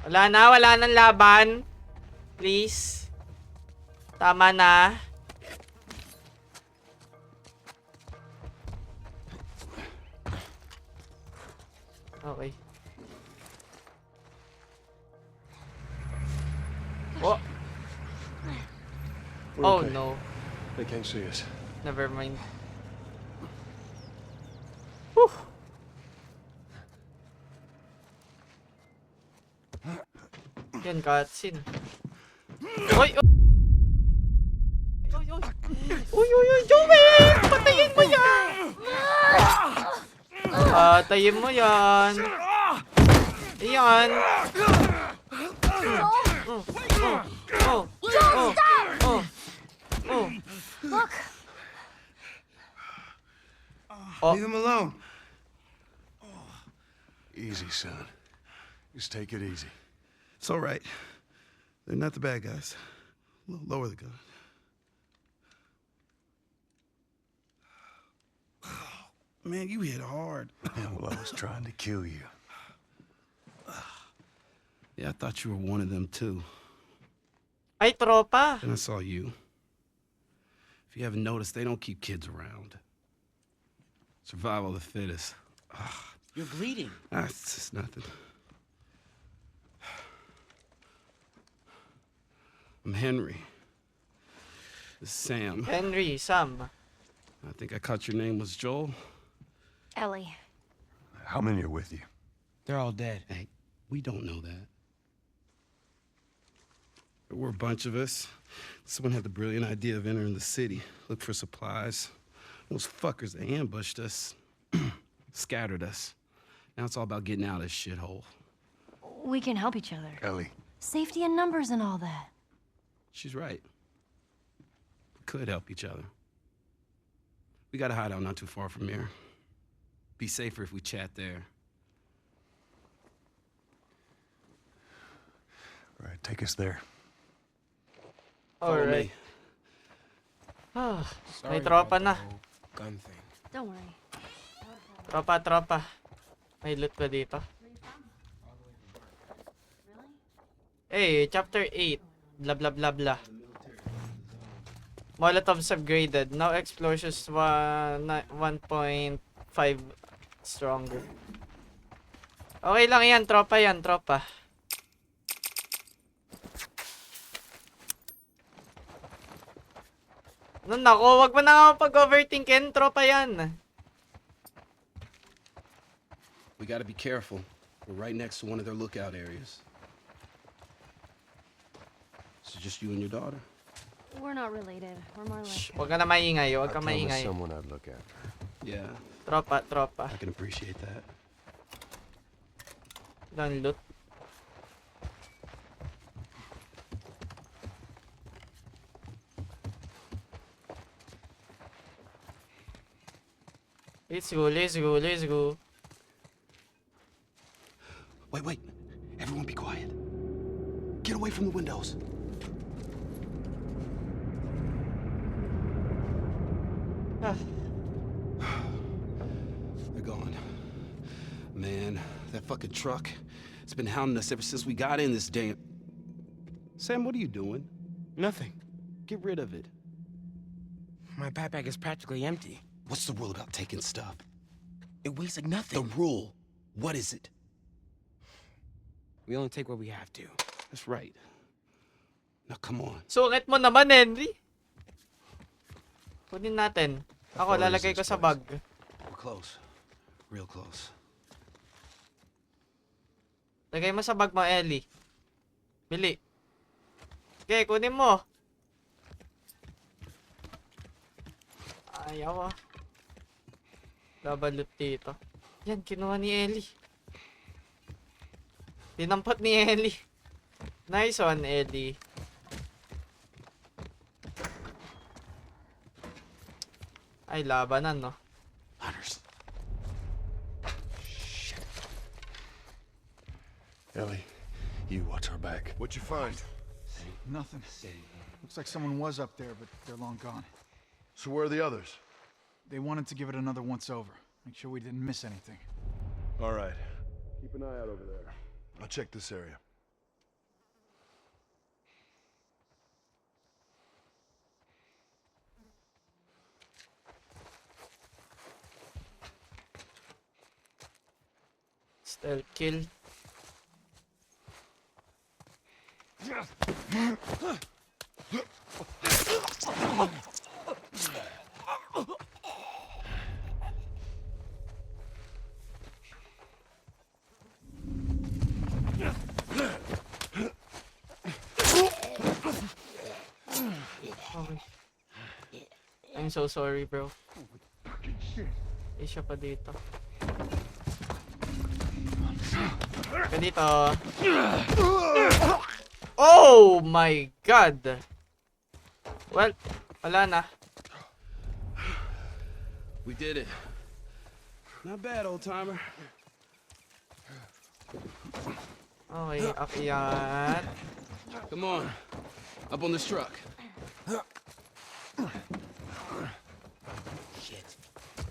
Wala nang laban. Please. Tama na. Okay. Oh. We're Oh okay. no. They can't see us. Never mind. Whew. Yan, cutscene. Oy! Oy! Oy! Oy! Uy! Uy! Uy! Joey! Patayin mo yan! Patayin mo yan! Ayan! Oh! Oh! Oh! Oh! Oh! Look! Oh! Leave him alone. Easy, son. Just take it easy. It's all right. They're not the bad guys. Lower the gun. Man, you hit hard. Yeah, well, I was trying to kill you. Yeah, I thought you were one of them too. Ay, tropa! Then I saw you. If you haven't noticed, they don't keep kids around. Survival of the fittest. You're bleeding. It's just nothing. I'm Henry. This is Sam. Henry, Sam. I think I caught your name was Joel. Ellie. How many are with you? They're all dead. Hey, we don't know that. There were a bunch of us. Someone had the brilliant idea of entering the city, look for supplies. Those fuckers, they ambushed us, scattered us. Now it's all about getting out of this shithole. We can help each other. Ellie. Safety in numbers and all that. She's right. We could help each other. We got a hideout not too far from here. Be safer if we chat there. All right, take us there. Follow Alright. me. Ah, Sorry may tropa about na. the whole gun thing. Don't worry. Tropa. May loot ba dito? Hey, chapter 8. Blah blah blah blah. Molotovs upgraded. Now explosions 1.5 stronger. Okay lang yan, tropa. Nako, wag mo na nga pag-overthinkin, tropa yan. We gotta be careful. We're right next to one of their lookout areas. So just you and your daughter? We're not related. We're more Shh, like... wag ka na maingay, I wag ka promised maingay. someone I'd look after. Yeah, Tropa. I can appreciate that. Don't loot. Let's go. Wait. Everyone be quiet. Get away from the windows. Ah, They're gone. Man, that fucking truck, it's been hounding us ever since we got in this damn... Sam, what are you doing? Nothing. Get rid of it. My backpack is practically empty. What's the rule about taking stuff? It weighs like The nothing. rule. What is it? We only take what we have to. That's right. Now come on. sungit mo naman, Henry. Kunin natin. Ako, far is lalagay ko this sa place? bag. We're close. Real close. Lagay mo sa bag mo, Ellie. Bili. Okay, kunin mo. Ayaw ah. Laban loot dito. Yan, kinuha ni Ellie. Dinampot ni Ellie. Nice one, Ellie. Ay, labanan, no? Hunters. Ellie, you watch our back. What'd you find? Nothing. Looks like someone was up there, but they're long gone. So where are the others? They wanted to give it another once over. Make sure we didn't miss anything. All right. Keep an eye out over there. I'll check this area. Stealth kill. Okay. I'm so sorry, bro. Isa pa dito. Ka dito. Oh my god. Well, wala na. We did it. Not bad, old timer. Okay, akyat. Come on. Up on this truck. Shit.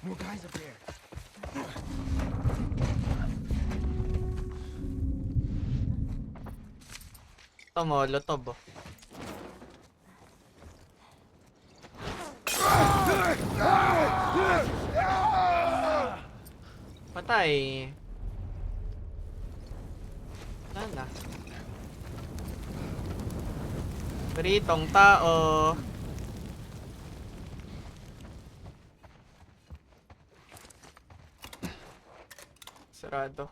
More guys up there. Ito mo, lotob. Patay. Wala na. Pritong tao. Sarado.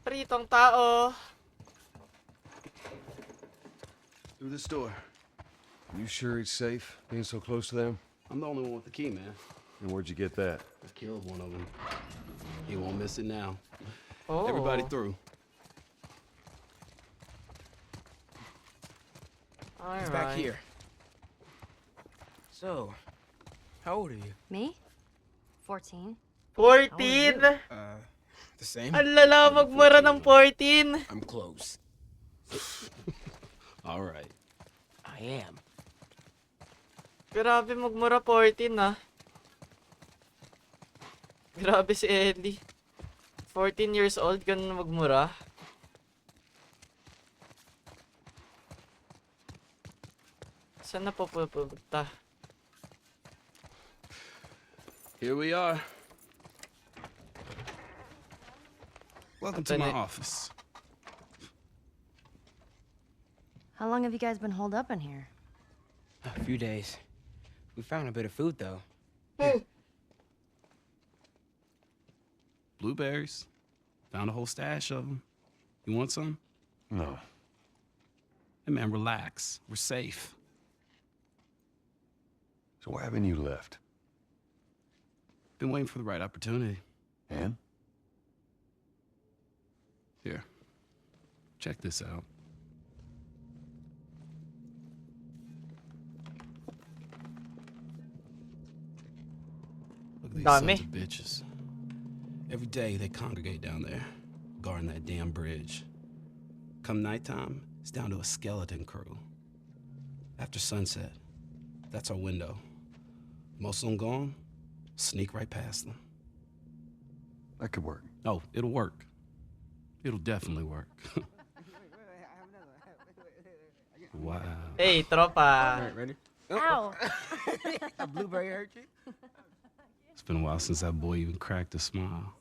Pritong tao. Through this door. You sure it's safe being so close to them? I'm the only one with the key, man. And where'd you get that? I killed one of them. He won't miss it now. Oh. Everybody through. Alright. It's back here. So, how old are you? Me? 14. 14? The same? Ang lala magmura ng 14. I'm close. All right. I am. Grabe magmura 14 ah. Grabe si Ellie. 14 years old, ganun magmura. Saan na po pupunta? Here we are. Welcome to my Lieutenant. office. How long have you guys been holed up in here? A few days. We found a bit of food, though. Blueberries. Found a whole stash of them. You want some? No. Hey, man, relax. We're safe. So why haven't you left? Been waiting for the right opportunity. And? Here. Check this out. Look at these Dami. sons of bitches. Every day they congregate down there, guarding that damn bridge. Come nighttime, it's down to a skeleton crew. After sunset, that's our window. Most of them gone, sneak right past them. That could work. Oh, it'll work. It'll definitely work. Wow. Hey, tropa. Alright, ready? Ow! A blueberry hurt you? It's been a while since that boy even cracked a smile.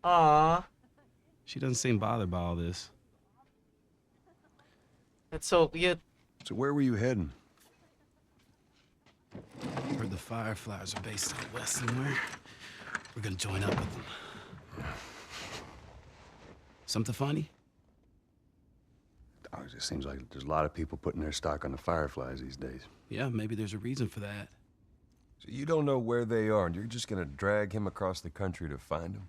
Aww. She doesn't seem bothered by all this. That's so cute. So where were you heading? Heard the Fireflies are based out west somewhere. We're gonna join up with them. Something funny? Oh, it just seems like there's a lot of people putting their stock on the Fireflies these days. Yeah, maybe there's a reason for that. So you don't know where they are, and you're just gonna drag him across the country to find them?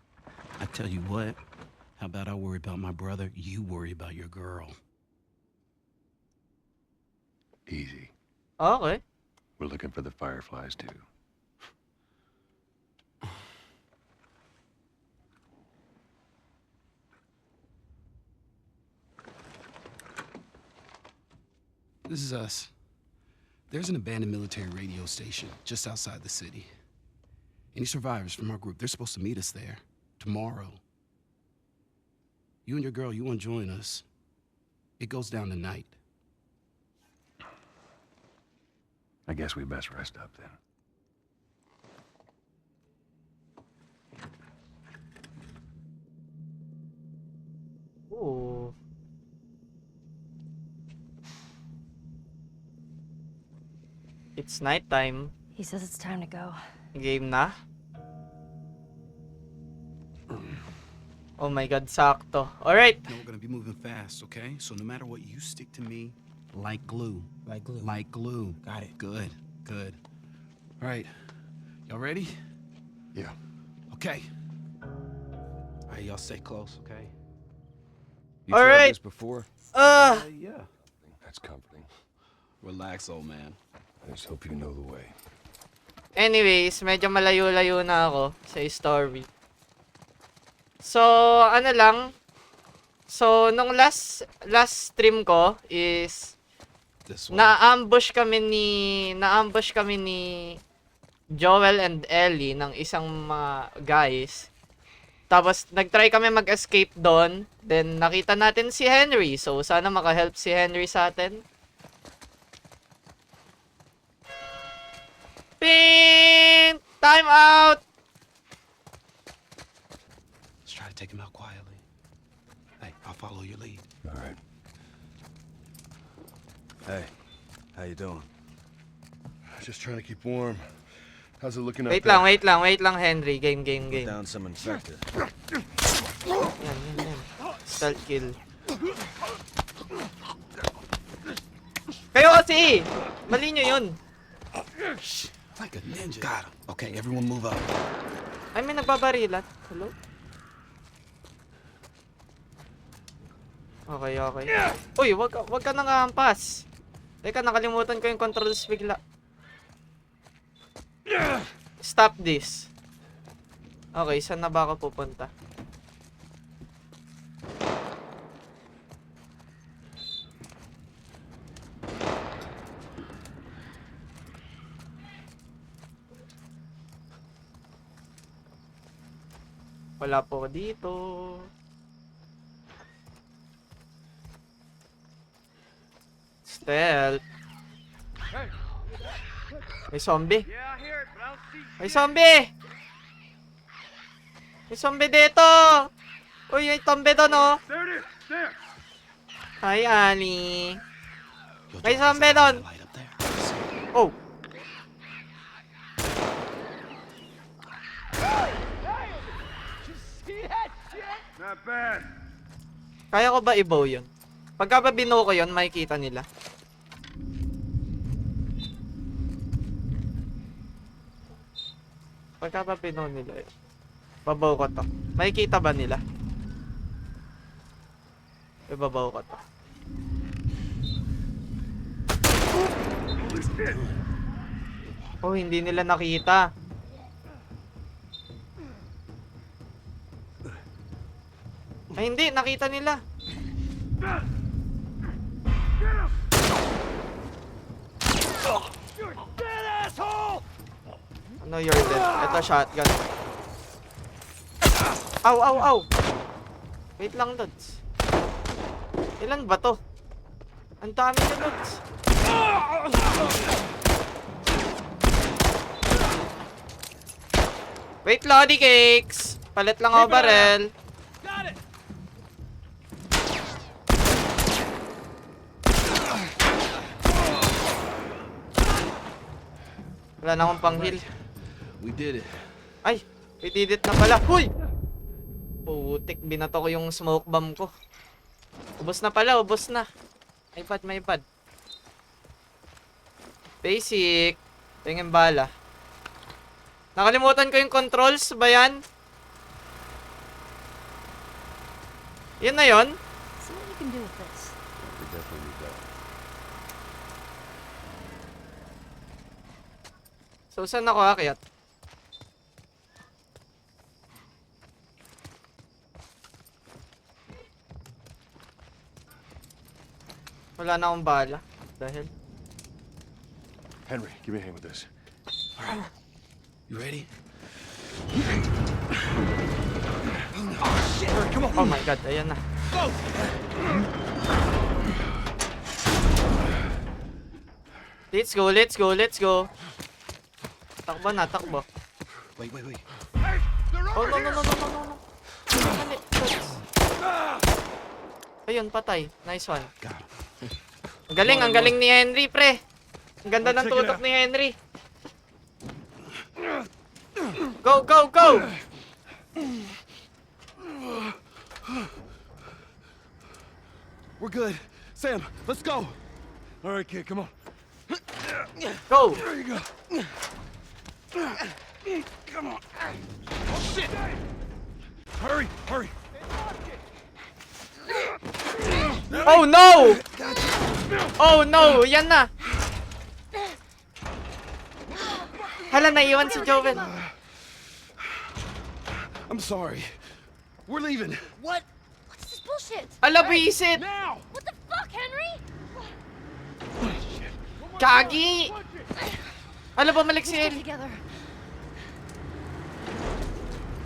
I tell you what, how about I worry about my brother, you worry about your girl. Easy. Okay. We're looking for the Fireflies, too. This is us. There's an abandoned military radio station just outside the city. Any survivors from our group, they're supposed to meet us there tomorrow. You and your girl, you want to join us? It goes down tonight. I guess we best rest up then. Ooh. It's nighttime. He says it's time to go. Game na. Oh my god, sakto. Alright. Now we're gonna be moving fast, okay? So no matter what, you stick to me like glue. Like glue. Like glue. Got it. Good, good. All right, y'all ready? Yeah. Okay. All right, y'all stay close, okay? You All tried right. this before? Yeah. That's comforting. Relax, old man. I just hope you know the way. Anyways, medyo malayo-layo na ako sa story. So, ano lang. So, nung last stream ko is This one. na-ambush kami ni Joel and Ellie ng isang mga guys. Tapos nagtry kami mag-escape doon. Then nakita natin si Henry. So sana maka-help si Henry sa atin. Pin! Time out! Let's try to take him out quietly. Hey, I'll follow your lead. All right. Hey, how you doing? Just trying to keep warm. How's it looking Wait up lang, Henry. Game. Put down some infected. Yan. Stealth kill. Kayo kasi! Mali nyo yun. Like a ninja. Got him. Okay, everyone move up. Ay, may nagbabarilat. Hello? Okay. Uy, wag ka nang hampas. Teka, nakalimutan ko yung controls bigla. Stop this. Okay, saan na ba ako pupunta? Wala po dito. Stealth. May zombie. May zombie! May zombie dito! Uy, may zombie doon, oh! Hi, Annie. Yo, May Joe, zombie there's a doon. light up there. Oh! Not bad. Kaya ko ba i-bow yun? Pagka ba binuo ko yun, makikita nila. Pagka ba binuo nila yun, babaw ko to. Makikita ba nila? Ibabaw ko to. Oh, hindi nila nakita. Ay, hindi. Nakita nila. Ano, you're dead. Ito, shotgun. Ow! Wait lang, Lods. Ilan ba to? Ang dami na, Lods. Wait, Lodi Cakes. Palit lang ako barrel. Wala na akong pang-heal. We did it. Ay, we did it na pala. Huy! Putik, binato ko yung smoke bomb ko. Ubos na pala, ubos na. May pad. Basic. Tingin bala. Nakalimutan ko yung controls ba yan? Yun na yun? See what you can do with this. We definitely need that. So, saan ako aakyat? Wala na akong bala. Dahil. Henry, give me a hand with this. You ready? Oh my god, ayan na. Let's go. Takbo na, takbo. Wait. Oh, no. Dali, Lods. Ayun, patay. Nice one. Got him. Ang galing ni Henry, pre. Ang ganda ng Check it tutok out. ni Henry. Go, go, go! We're good. Sam, let's go. All right, kid, come on. Go! There you go. Come on. Oh, shit! Hurry, hurry. Oh no! Oh no! Yan na! Hala, naiwan si Joven. I'm sorry. We're leaving. What? What's this bullshit? Ala, visit! Now! What the fuck, Henry? Kagi! Ala, bumalik si Stay Ellie. together.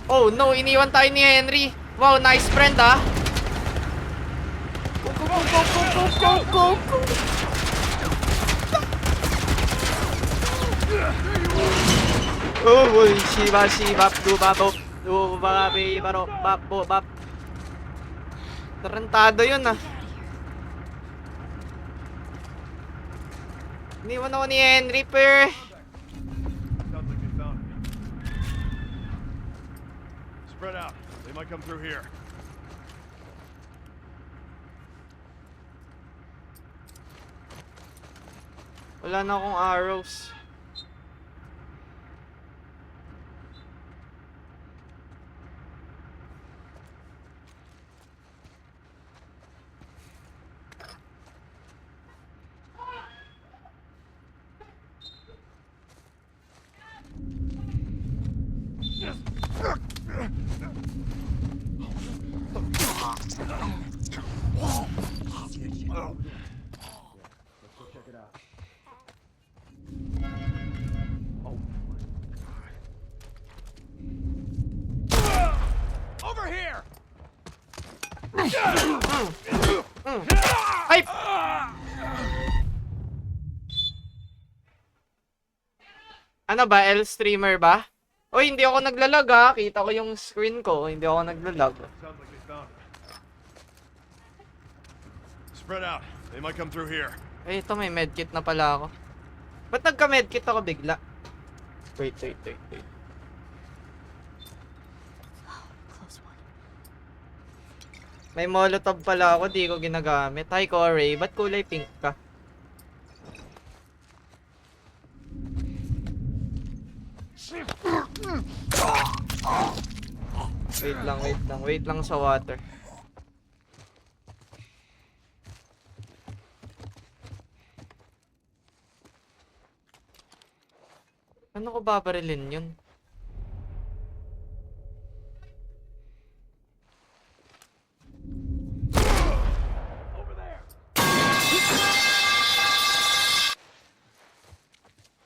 Oh no, iniwan tayo ni Henry. Wow, nice friend ah. Go, go, go, go, go, go, go, go, go. Oh, uy, shiba, shiba, dubabo, dubabi, baro, bap, bap. Tarantado yun ah. Iniwan ako ni Henry, per. Sounds like they found me. Spread out. They might come through here. Wala na akong arrows. Over here! Ay! Ano ba? L-streamer ba? Oy, hindi ako naglalag ah. Kita ko yung screen ko. Hindi ako naglalag. Sounds like they found me. Spread out. They might come through here. Ay, ito may medkit na pala ako. Ba't nagka-medkit ako bigla? Wait. Close one. May molotov pala ako, di ko ginagamit. Hi, Corey. Ba't kulay pink ka? Wait lang sa water. Ano ko babarilin yun?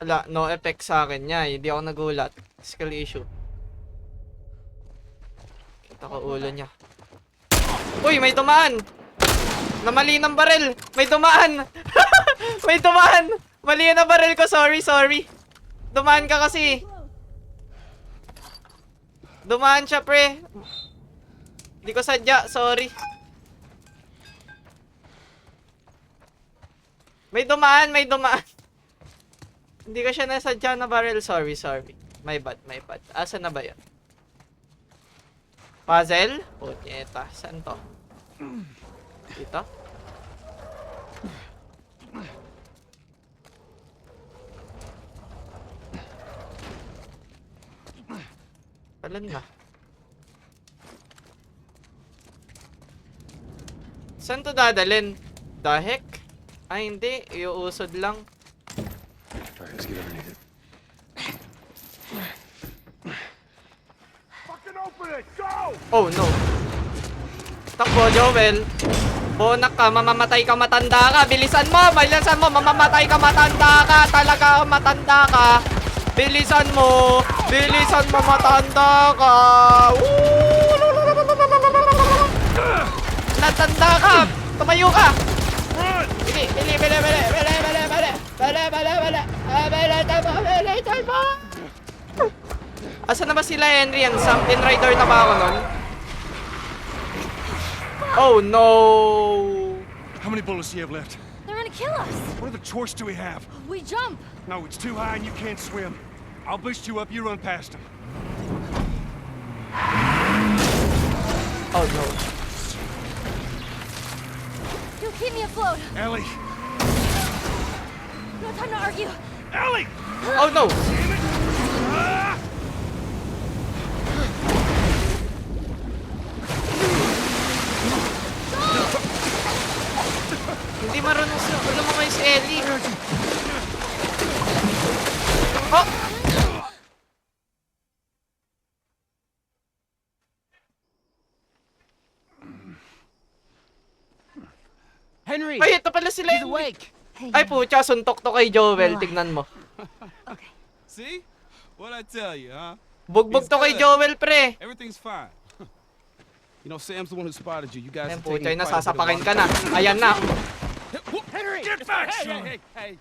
Wala, no effect sa akin niya. Hindi ako nagulat. Skill issue. Kita ko ulo niya. Uy, may tumaan! Namali ng baril! May tumaan! May tumaan! Mali na baril ko, sorry. Dumaan ka kasi. Dumaan siya, pre. Hindi ko sadya, sorry. May dumaan. Hindi ko siya nasadya na barrel. Sorry. My bad. Asa na ba yun? Puzzle? Punyeta. Saan to? Dito? Palan na. Saan to dadalhin? The heck? Ay, hindi. Iuusod lang. All right, let's get underneath it. Fucking open it! Go! Oh no. Takbo, Joel. Bonak ka, mamamatay ka, matanda ka. Bilisan mo, mamamatay ka, matanda ka. Talaga matanda ka. Bilisan mo, matanda ka. Natanda ka. Tumayo ka. Bili. Asa na ba sila, Henry? Ang something rider na ba ako nun? Oh no! How many bullets do you have left? They're gonna kill us. What other choice do we have? We jump. No, it's too high and you can't swim. I'll boost you up, you run past them. Oh no. You'll keep me afloat. Ellie! No time to argue. Ellie! Oh no! Ah! Hindi marunong lumangoy si Ellie. Oh! Henry! Ay, ito pala sila He's yun. awake! Hey. Ay, pucha, suntok to kay Joel. Tignan mo. Okay. See? What'd I tell you, huh? Bugbog to kay Joel, pre. Everything's fine. You know, Sam's the one who spotted you. You guys Ayun, are taking pucha, quite a bit of nasasapakin water. ka na. Ayan na. Henry! Get back, Hey, son! hey, hey, hey!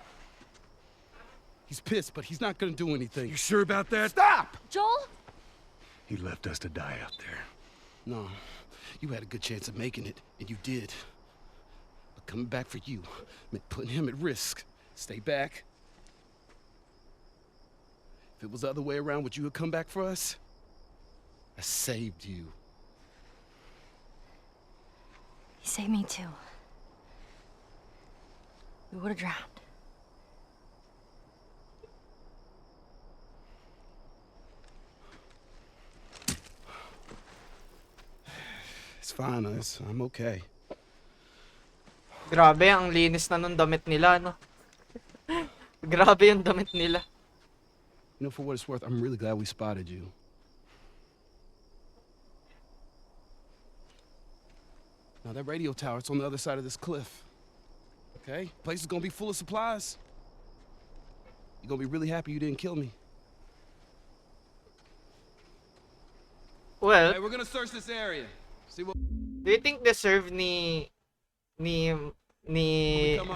He's pissed, but he's not gonna do anything. You sure about that? Stop! Joel? He left us to die out there. No, you had a good chance of making it, and you did. But coming back for you meant putting him at risk. Stay back. If it was the other way around, would you have come back for us? I saved you. You saved me too. We would have drowned. It's fine, I'm okay. Grabe, ang linis na nung damit nila, no? Grabe yung damit nila. You know, for what it's worth, I'm really glad we spotted you. Now, that radio tower, it's on the other side of this cliff. Okay? Place is gonna be full of supplies. You're gonna be really happy you didn't kill me. Well, Hey, we're gonna search this area. See what... do you think deserve ni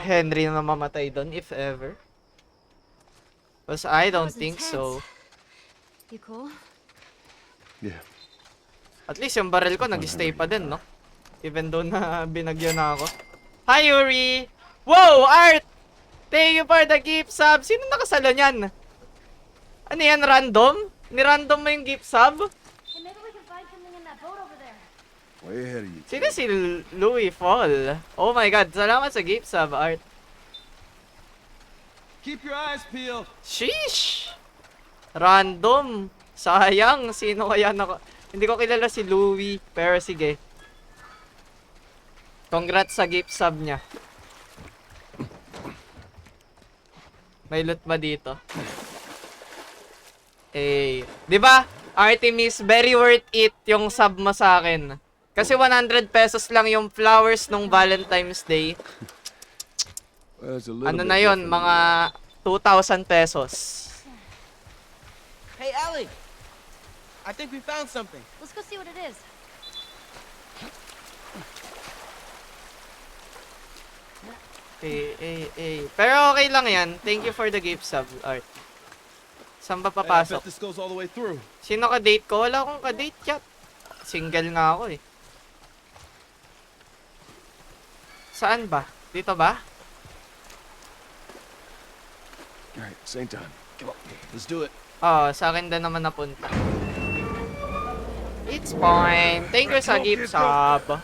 Henry na mamatay doon, if ever? Because I don't was think so. intense. You cool? Yeah. At least yung barrel ko nag-stay pa din, no? Even though na binagyo na ako. Hi, Yuri! Wow, Art! Thank you for the gift sub. Sino nakasalo niyan? Ano yan, random? Ni-random mo yung gift sub? Hey, maybe we can find something in that boat over there. Way ahead of you. Sino si Louis Fall? Oh my god, salamat sa gift sub, Art. Keep your eyes peeled. Sheesh! Random. Sayang. Sino kaya Hindi ko kilala si Louie. Pero sige. Congrats sa gift sub niya. May loot ba dito? Eh, 'di ba? Artemis, very worth it yung sub mo sa akin. Kasi 100 pesos lang yung flowers nung Valentine's Day. Well, it's a little Ano bit na yon, different mga 2,000 pesos. Hey, Ellie! I think we found something. Let's go see what it is. Pero okay lang yan. Thank you for the gift sub, Art. Saan ba Hey, I papasok? bet this goes all the way through. Sino ka-date ko? Wala akong ka-date, chat. Single nga ako eh. Saan ba? Dito ba? All right, same time. Come on. Let's do it. Oo, sa akin din naman napunta. It's fine. Thank you sa gift sub.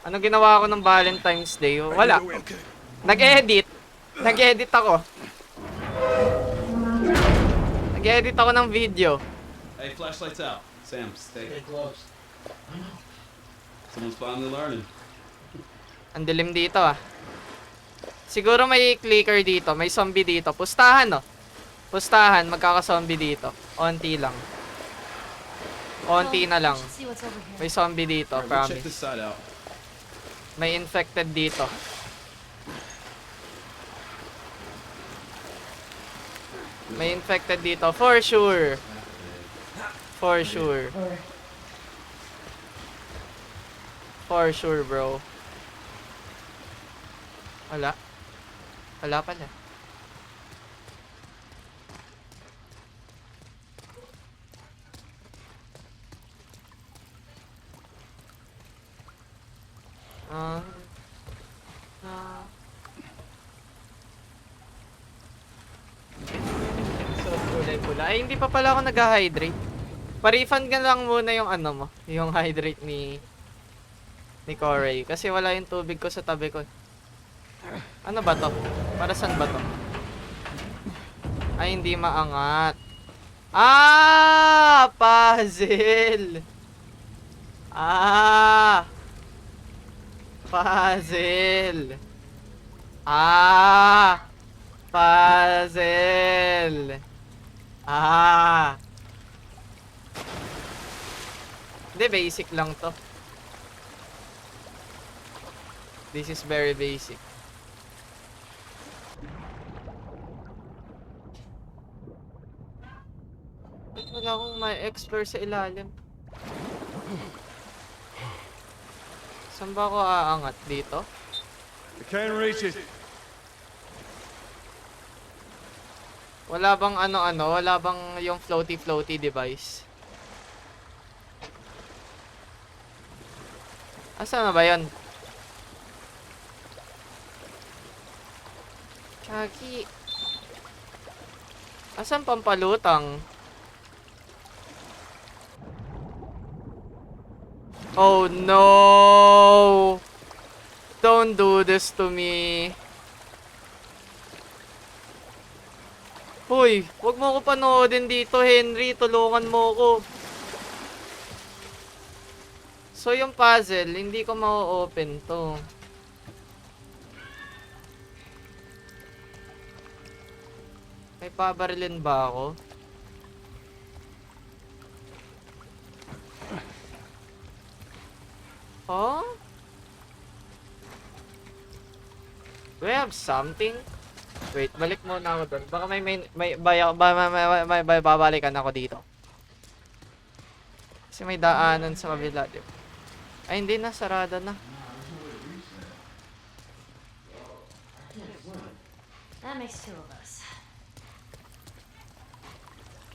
Ano ginawa ko ng Valentine's Day? Wala. Nag-edit. Nag-edit ako. Nag-edit ako ng video. Hey, flashlights out. Sam, stay close. Someone's finally learning. Ang dilim dito ah. Siguro may clicker dito. May zombie dito. Pustahan no. Pustahan. Magkaka-zombie dito. Onti lang. Onti na lang. We should see what's over here. May zombie dito. Alright, we'll check Promise. this side out. May infected dito. May infected dito. For sure. For sure. For sure, bro. Wala. Wala pala. pula. Ay, hindi pa pala ako nag-hydrate. Pa-refund ka lang muna yung ano mo, yung hydrate ni Corey. Kasi wala yung tubig ko sa tabi ko. Ano ba to? Para saan ba to? Ay, hindi maangat. Ah! Puzzle! Ah! Puzzle! Ah! Puzzle! Ah! Hindi, basic lang to. This is very basic. Wala akong ma-explore sa ilalim. Saan ba ako aangat? Dito? I can't reach it. Wala bang ano-ano? Wala bang yung floaty-floaty device? Asa na ba yun? Chucky. Asan pampalutang? Oh no! Don't do this to me. Hoy, wag mo ko panoodin dito, Henry. Tulungan mo ko. So yung puzzle, hindi ko ma-open to. May pabarilin ba ako? Oh? Do I have something? Wait, balik muna ako doon. Baka may babalikan ako dito. Kasi may daanan sa kabila, di ba? Ay, hindi na. Sarada na. That makes two of us.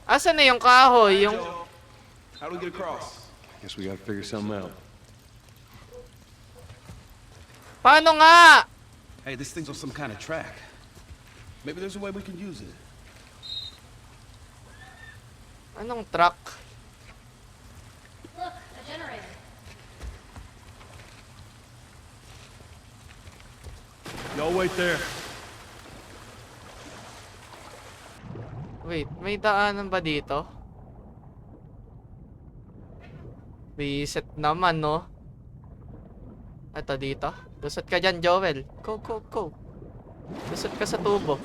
Asan na yung kahoy? Yung... How do we get across? Guess we gotta figure something out. Paano nga? Hey, this thing's on some kind of track. Maybe there's a way we can use it. Anong truck? Look, a generator. Y'all wait there. Wait, may daanan ba dito? Bisit naman, no? Ito dito. Lusot ka dyan, Joel. Go, go, go. Lusot ka sa tubo.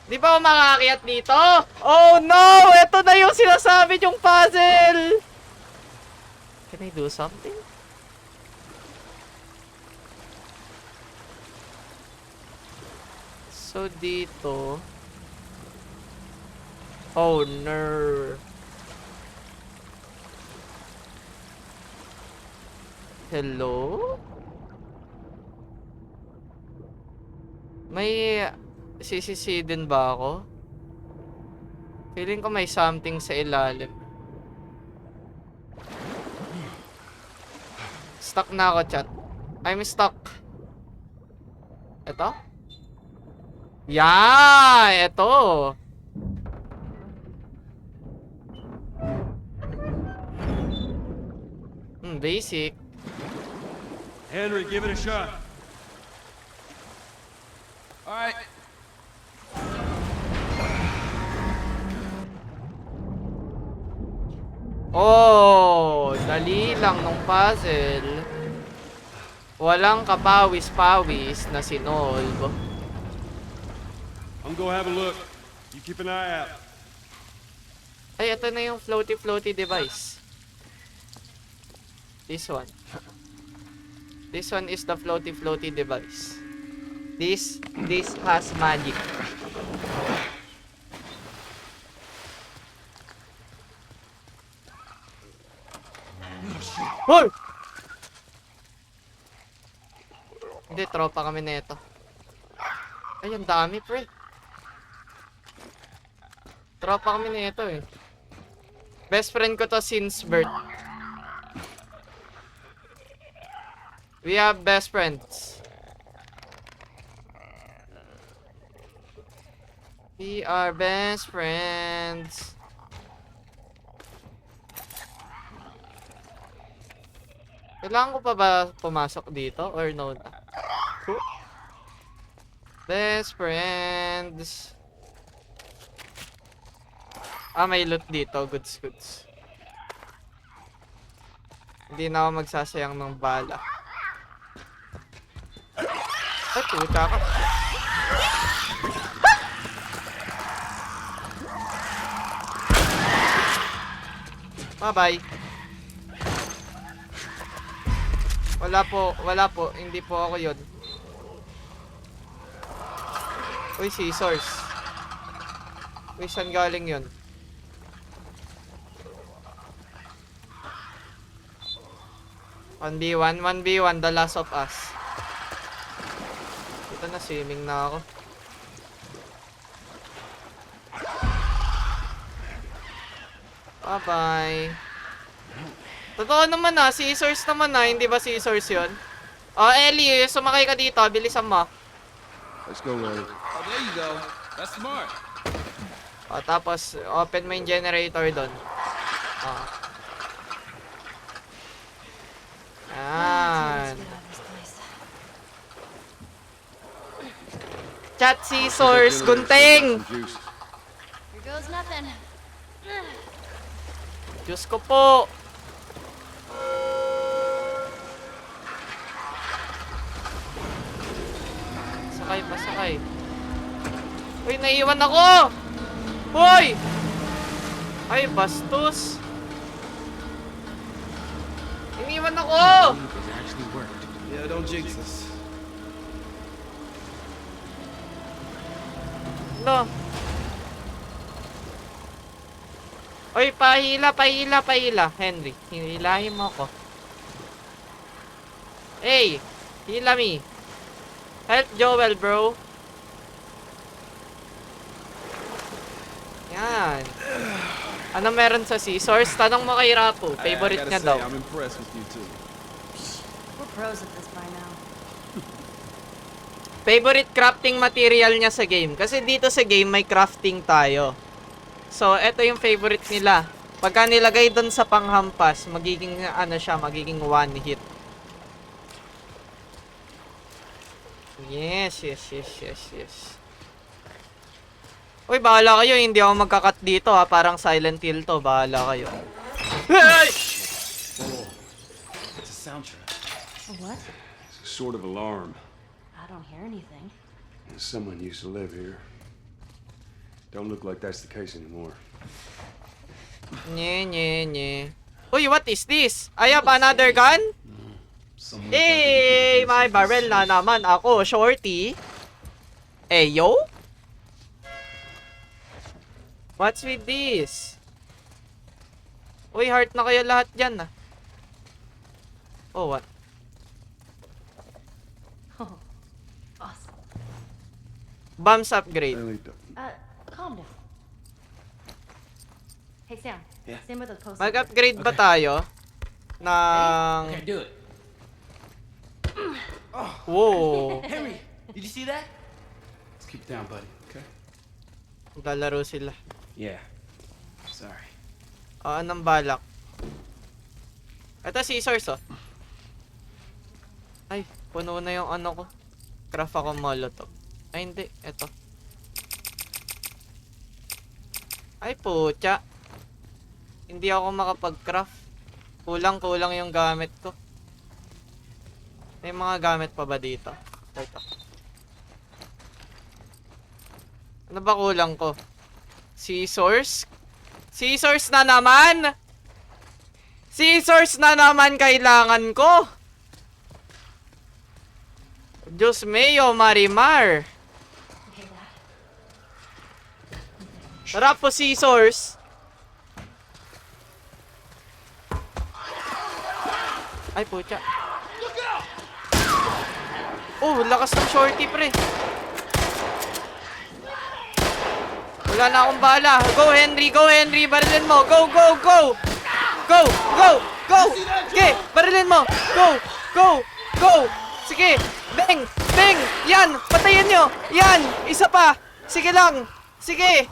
Di ba ako makakakyat dito? Oh no! Ito na yung sinasabi yung puzzle! Can I do something? So dito... Oh no! Hello? May CCC din ba ako? Feeling ko may something sa ilalim. Stuck na ako, chat. I'm stuck. Ito? Yeah! Ito! Basic. Henry, give it a shot. All right. Oh, dali lang nung puzzle. Walang kapawis-pawis na sinolve. I'm gonna have a look. You keep an eye out. Ay, ito na yung floaty-floaty device. This one. This one is the floaty-floaty device. This has magic. Hoy! Hindi, tropa kami na ito. Ay, ang dami, pre. Tropa kami na ito eh. Best friend ko to since birth. We have best friends. We are best friends. Kailangan ko pa ba pumasok dito or no na? Best friends. Ah, may loot dito. Goods, goods. Hindi na ako magsasayang ng bala. Ay, puta ka. Bye-bye. Wala po. Hindi po ako yun. Uy, scissors. Uy, saan galing yun? One v 1, The Last of Us. Ito na, swimming na ako. Bye-bye. Totoo naman scissors naman hindi ba scissors yun? Oh, Ellie, sumakay ka dito, bilisan mo. Let's go, Ellie. Oh, there you go. That's smart. Oh, tapos, open mo yung generator doon. Oh. Yan. Let's get out of this place. Chat scissors, gunting! Juice. Here goes nothing. Diyos ko po. Sakay, pasakay. Uy, naiwan ako! Hoy! Ay, bastos. Iniwan ako! It actually worked. Yeah, don't jinx us. No. Uy, pahila, Henry. Hilahin mo ako. Hey, hila me. Help Joel, bro. Yan. Ano meron sa scissors? Tanong mo kay Rapo. Favorite I niya gotta daw. say, I'm impressed with you too. We're pros at this by now. Favorite crafting material niya sa game. Kasi dito sa game, may crafting tayo. So, eto yung favorite nila. Pagka nilagay doon sa panghampas, magiging magiging one hit. Yes. Uy, bahala kayo. Hindi ako magkakat dito Parang Silent Hill to. Bahala kayo. Hey! It's a soundtrack. A what? It's a sort of alarm. I don't hear anything. Someone used to live here. Don't look like that's the case anymore. Nye. Uy, what is this? I have another gun? Someone Hey, may barrel na naman ako, shorty. Yo? What's with this? Uy, heart na kayo lahat dyan Oh, what? Oh, awesome. Bombs upgrade. Ellie, Calm down. Hey, Sam. Yeah? Stand with those posts. Mag-upgrade ba tayo? Ng... Okay, do it. Wow. Henry, did you see that? Let's keep it down, buddy. Okay? Lalaro sila. Yeah. Sorry. Anong balak? Ito, scissors Ay, puno na yung ko. Craft ako molotov. Ay, hindi. Ito. Ay, putya. Hindi ako makapag-craft. Kulang-kulang yung gamit ko. May mga gamit pa ba dito? Ito. Ano ba kulang ko? Scissors? Scissors na naman! Scissors na naman kailangan ko! Diyos mio, Marimar! Tara po, scissors! Ay, putya. Oh, lakas ng shorty, pre. Wala na akong bala. Go, Henry! Go, Henry! Barilin mo! Go, go, go! Go! Go! Go! Sige! Barilin mo! Go! Go! Go! Sige! Bang! Bang! Yan! Patayin nyo! Yan! Isa pa! Sige lang! Sige!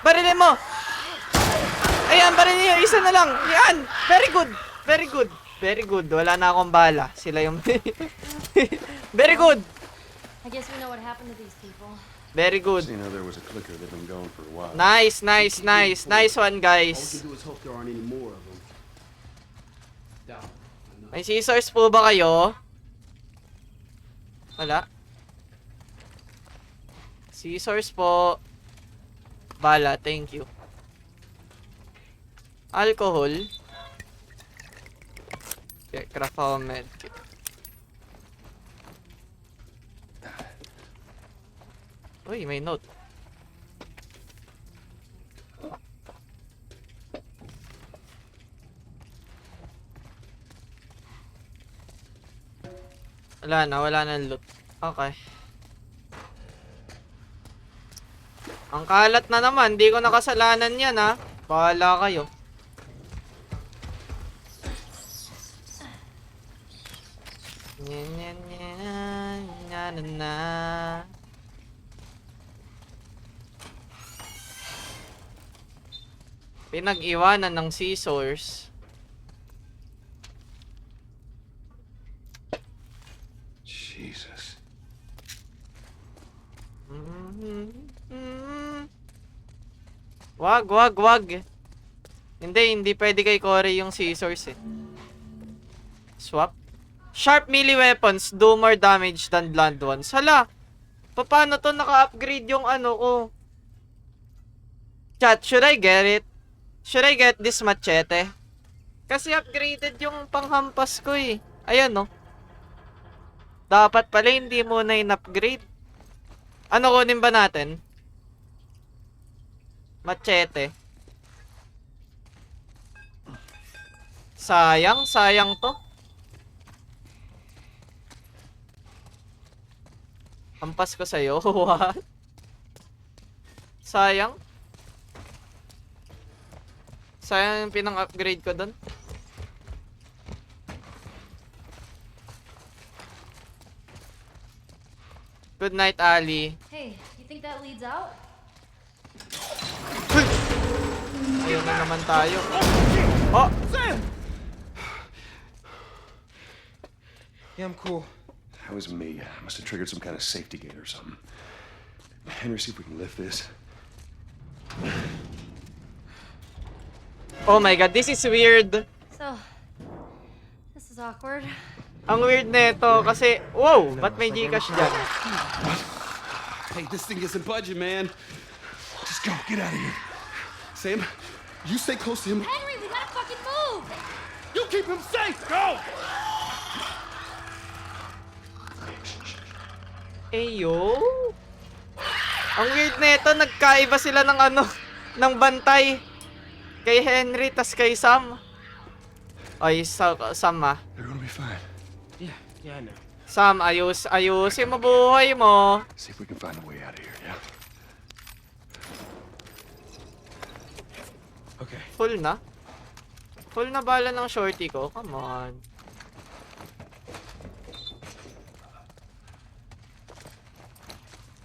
Barilin mo! Ayan, barilin niyo. Isa na lang. Yan! Very good. Very good. Very good. Wala na akong bala. Sila yung... Very good. I guess we know what happened to these people. Very good. You know, there was a clicker that had been going for a while. Nice, nice, nice. Nice one, All we guys. can do is hope there aren't any more of them. Down. May scissors po ba kayo? Wala. Scissors po. Bala, thank you. Alcohol. Okay, craft ako medkit. Uy, may note. Wala na loot. Okay. Ang kalat na naman, di ko nakasalanan yan ha. Bahala kayo. Na. Pinag-iwanan ng scissors. Jesus. Wag. Hindi pwede kay Corey yung scissors eh. Swap. Sharp melee weapons do more damage than blunt ones. Hala! Paano to naka-upgrade yung ano ko? Chat, should I get it? Should I get this machete? Kasi upgraded yung panghampas ko eh. Ayan no. Dapat pala hindi mo na in-upgrade. Ano kunin ba natin? Machete. Sayang to. Hampas ko sa'yo. What? Sayang. Sayang yung pinang-upgrade ko doon. Good night, Ali. Hey, you think that leads out? Ayun na naman tayo. Oh! Yeah, I'm cool. That was me. I must have triggered some kind of safety gate or something. Henry, see if we can lift this. Oh my god, this is weird. So, this is awkward. Ang weird nito kasi, wow, ba't may Gcash dyan? Hey, this thing isn't budging, man. Just go. Get out of here. Sam, you stay close to him. Henry, we gotta fucking move! You keep him safe. Go. Eyo. Ang weird nito, nagkaiba sila ng ano, ng bantay. Kay Henry, tas kay Sam. Ay, Sam ah. They're gonna be fine. Yeah, I know. Sam, ayusin mo buhay mo. See if we can find a way out of here, yeah? Okay. Full na? Full na bala ng shorty ko. Come on.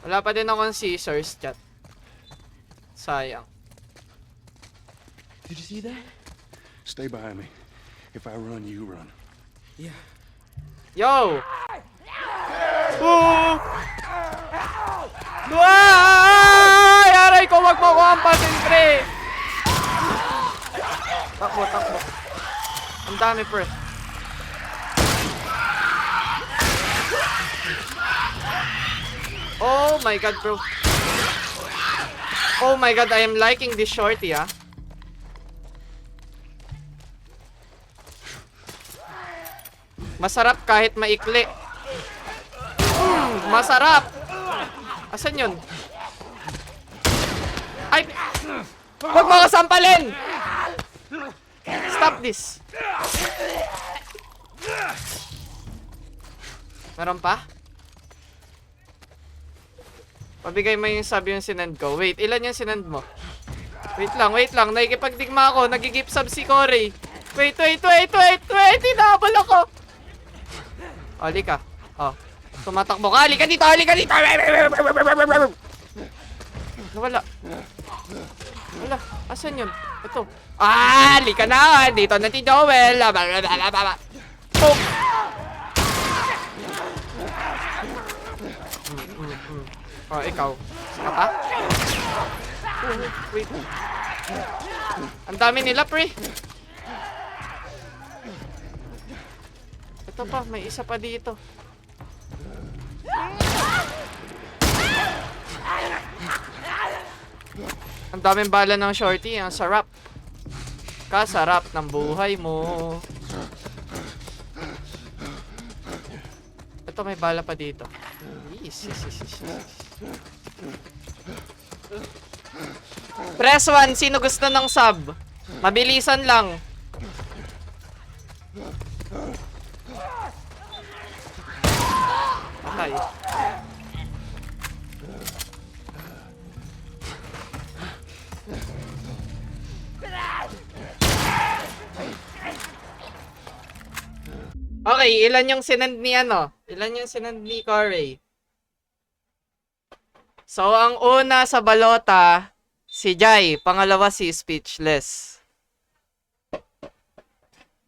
Wala pa din akong scissors, chat. Sayang. Did you see that? Stay behind me. If I run, you run. Yeah. Yo! Ooh! Ay! Aray ko, wag mo ko hampasin, pre! Takbo. Ang dami, pre. Oh my god, bro. Oh my god, I am liking this shorty, ah. Masarap kahit maikli. Masarap. Asan yun? Ay! Huwag mo kasampalin! Stop this. Meron pa? Pabigay mo yung sub yung sinend ko. Wait, ilan yung sinend mo? Wait lang. Nakikipagdigma ako. Nagigip sub si Corey. Wait. Hinabol ako. Oli ka. Oh. Tumatakbo ka. Halika dito. Nawala. Wala. Asan yun? Ito. Ah! Lika na! Dito na si Joel! Boom! Oh, ikaw. Saka pa? Wait. Ang dami nila, pre. Ito pa, may isa pa dito. Ang daming bala ng shorty, ang sarap. Kasarap ng buhay mo. Ito, may bala pa dito. Yes. Press 1, sino gusto ng sub? Mabilisan lang. Patay. Okay, ilan yung sinend ni ano? Ilan yung sinend ni Corey? So, ang una sa balota, si Jai. Pangalawa, si Speechless.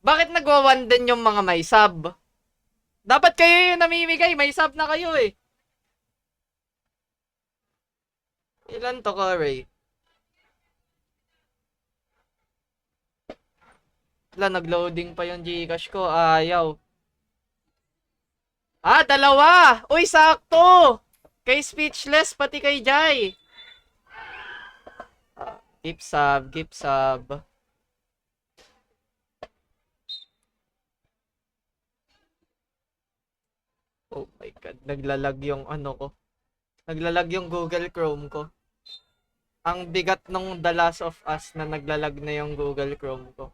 Bakit nagwa-1 din yung mga may sub? Dapat kayo yung namimigay. May sub na kayo eh. Ilan to, Corey? Wala, nag-loading pa yung Gcash ko. Ayaw. Ah, 2! Uy, sakto! Kay Speechless, pati kay Jai. Gift sub. Oh my God, naglalag yung ano ko. Naglalag yung Google Chrome ko. Ang bigat nung The Last of Us na naglalag na yung Google Chrome ko.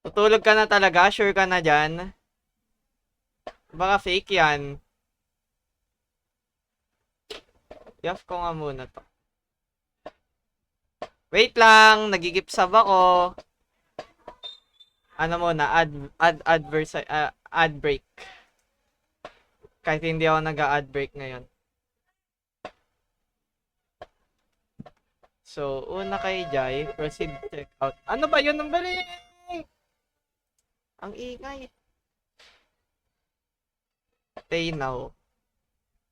Tutulog ka na talaga? Sure ka na dyan? Baka fake yan. I-off ko nga muna to. Wait lang, nagigip sub ako. Ano muna, ad break. Kahit hindi ako nag-ad break ngayon. So, una kay Jai, proceed check out. Ano ba yun? Ang bali? Ang ingay. Pay now.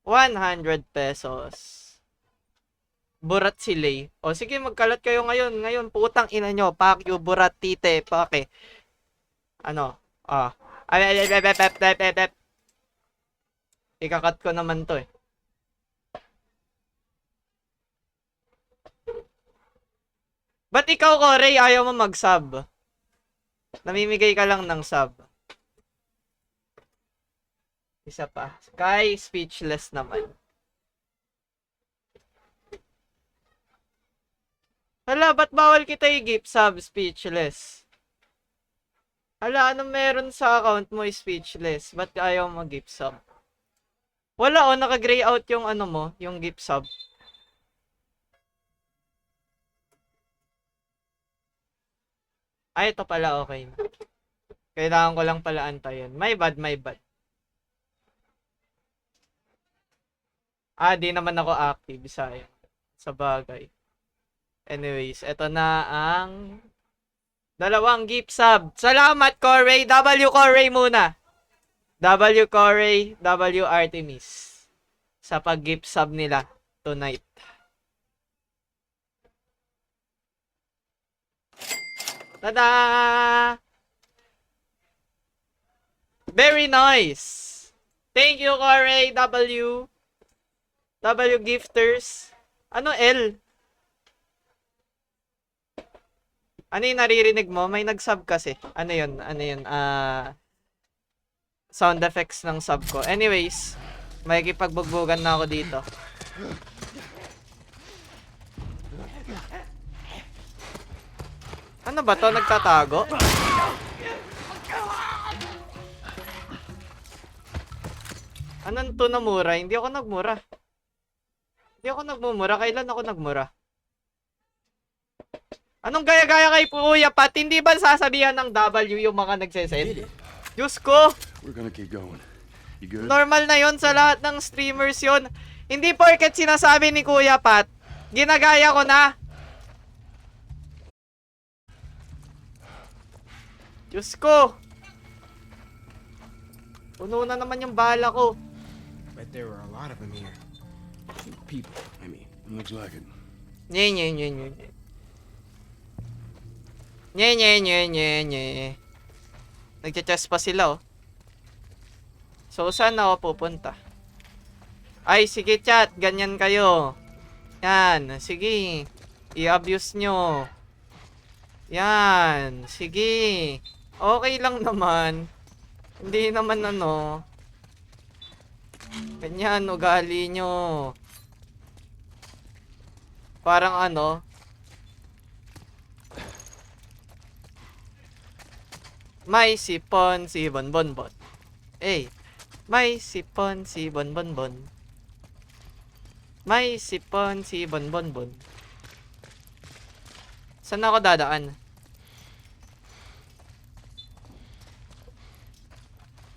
100 pesos. Burat si Lay. O sige, magkalat kayo ngayon. Ngayon, putang ina nyo. Pak you, burat tite. Pake. Ano? Ikakat ko naman to eh. Ba't ikaw, Corey, ayaw mo mag-sub? Namimigay ka lang ng sub. Isa pa. Sky, Speechless naman. Hala, ba't bawal kita i-gift sub, Speechless? Hala, anong meron sa account mo, Speechless? Ba't ayaw mag-gift sub? Wala, oh, naka-gray out yung ano mo, yung gift sub. Ay, ito pala, okay. Kailangan ko lang pala antayin. My bad. Ah, di naman ako active, sayang. Sa bagay. Anyways, ito na ang 2 gift sub. Salamat, Corey. W Corey muna. W Corey, W Artemis. Sa pag-gift sub nila tonight. Tada! Very nice. Thank you, Corey. W gifters. Ano L? Ano yung naririnig mo? May nag-sub kasi. Ano yun? Sound effects ng sub ko. Anyways, makikipagbugbuggan na ako dito. Ano ba to? Nagtatago? Anong to na mura? Hindi ako nagmura. Hindi ako nagmumura. Kailan ako nagmura? Anong gaya-gaya kay Kuya Pat? Hindi ba sasabihan ng W yung mga nagsesend? Diyos ko! We're gonna keep going. You good? Normal na yon sa lahat ng streamers yon. Hindi porket sinasabi ni Kuya Pat, ginagaya ko na. Diyos ko. Puno na naman yung bala ko. Bet there were a lot of them here. People, I mean. Looks like it. Nye. Nye. Nagcha-chess pa sila, oh. So, saan ako pupunta? Ay, sige chat. Ganyan kayo. Yan. Sige. I-abuse nyo. Yan. Sige. Okay lang naman. Hindi naman ano. Ganyan, ugali nyo. Parang ano. May sipon si Bonbonbon. Eh, may sipon si Bonbonbon. May sipon si Bonbonbon. Saan ako dadaan?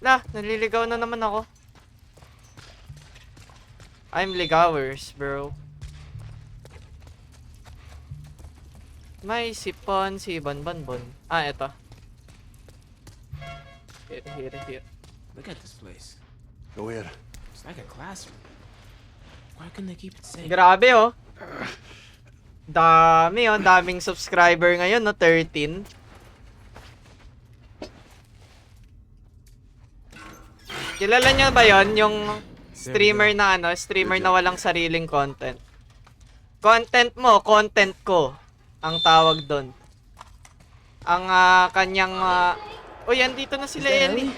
Lah, naliligaw na naman ako. I'm ligawers, bro. May sipon si Bonbonbon. Ah, eto. Here. Look at this place. Go ahead. It's like a classroom. Why couldn't they keep it safe? Grabe, oh. Dami, oh. Daming subscriber ngayon, no? 13. Kilala nyo ba yon yung streamer na ano? Streamer na walang sariling content. Content mo, content ko. Ang tawag doon. Ang kanyang... Uy, andito na sila Ellie.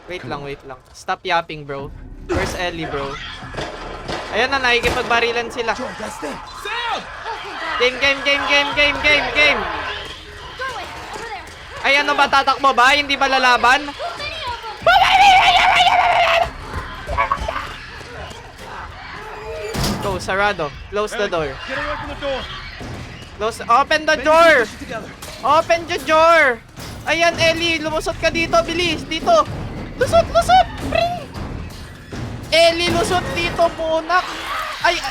Wait lang. Stop yapping, bro. Where's Ellie, bro? Ayan na, nakikipagbarilan sila. Game. Go away, over there. Ay, ano ba, tatakbo ba? Hindi ba lalaban? Too many of them. Go, sarado. Close the door. Get away from the door. Open the door! Open the door! Ayan, Ellie, lumusot ka dito, bilis, dito. Lusot! Pre! Ellie, lusot dito, punak. Ay!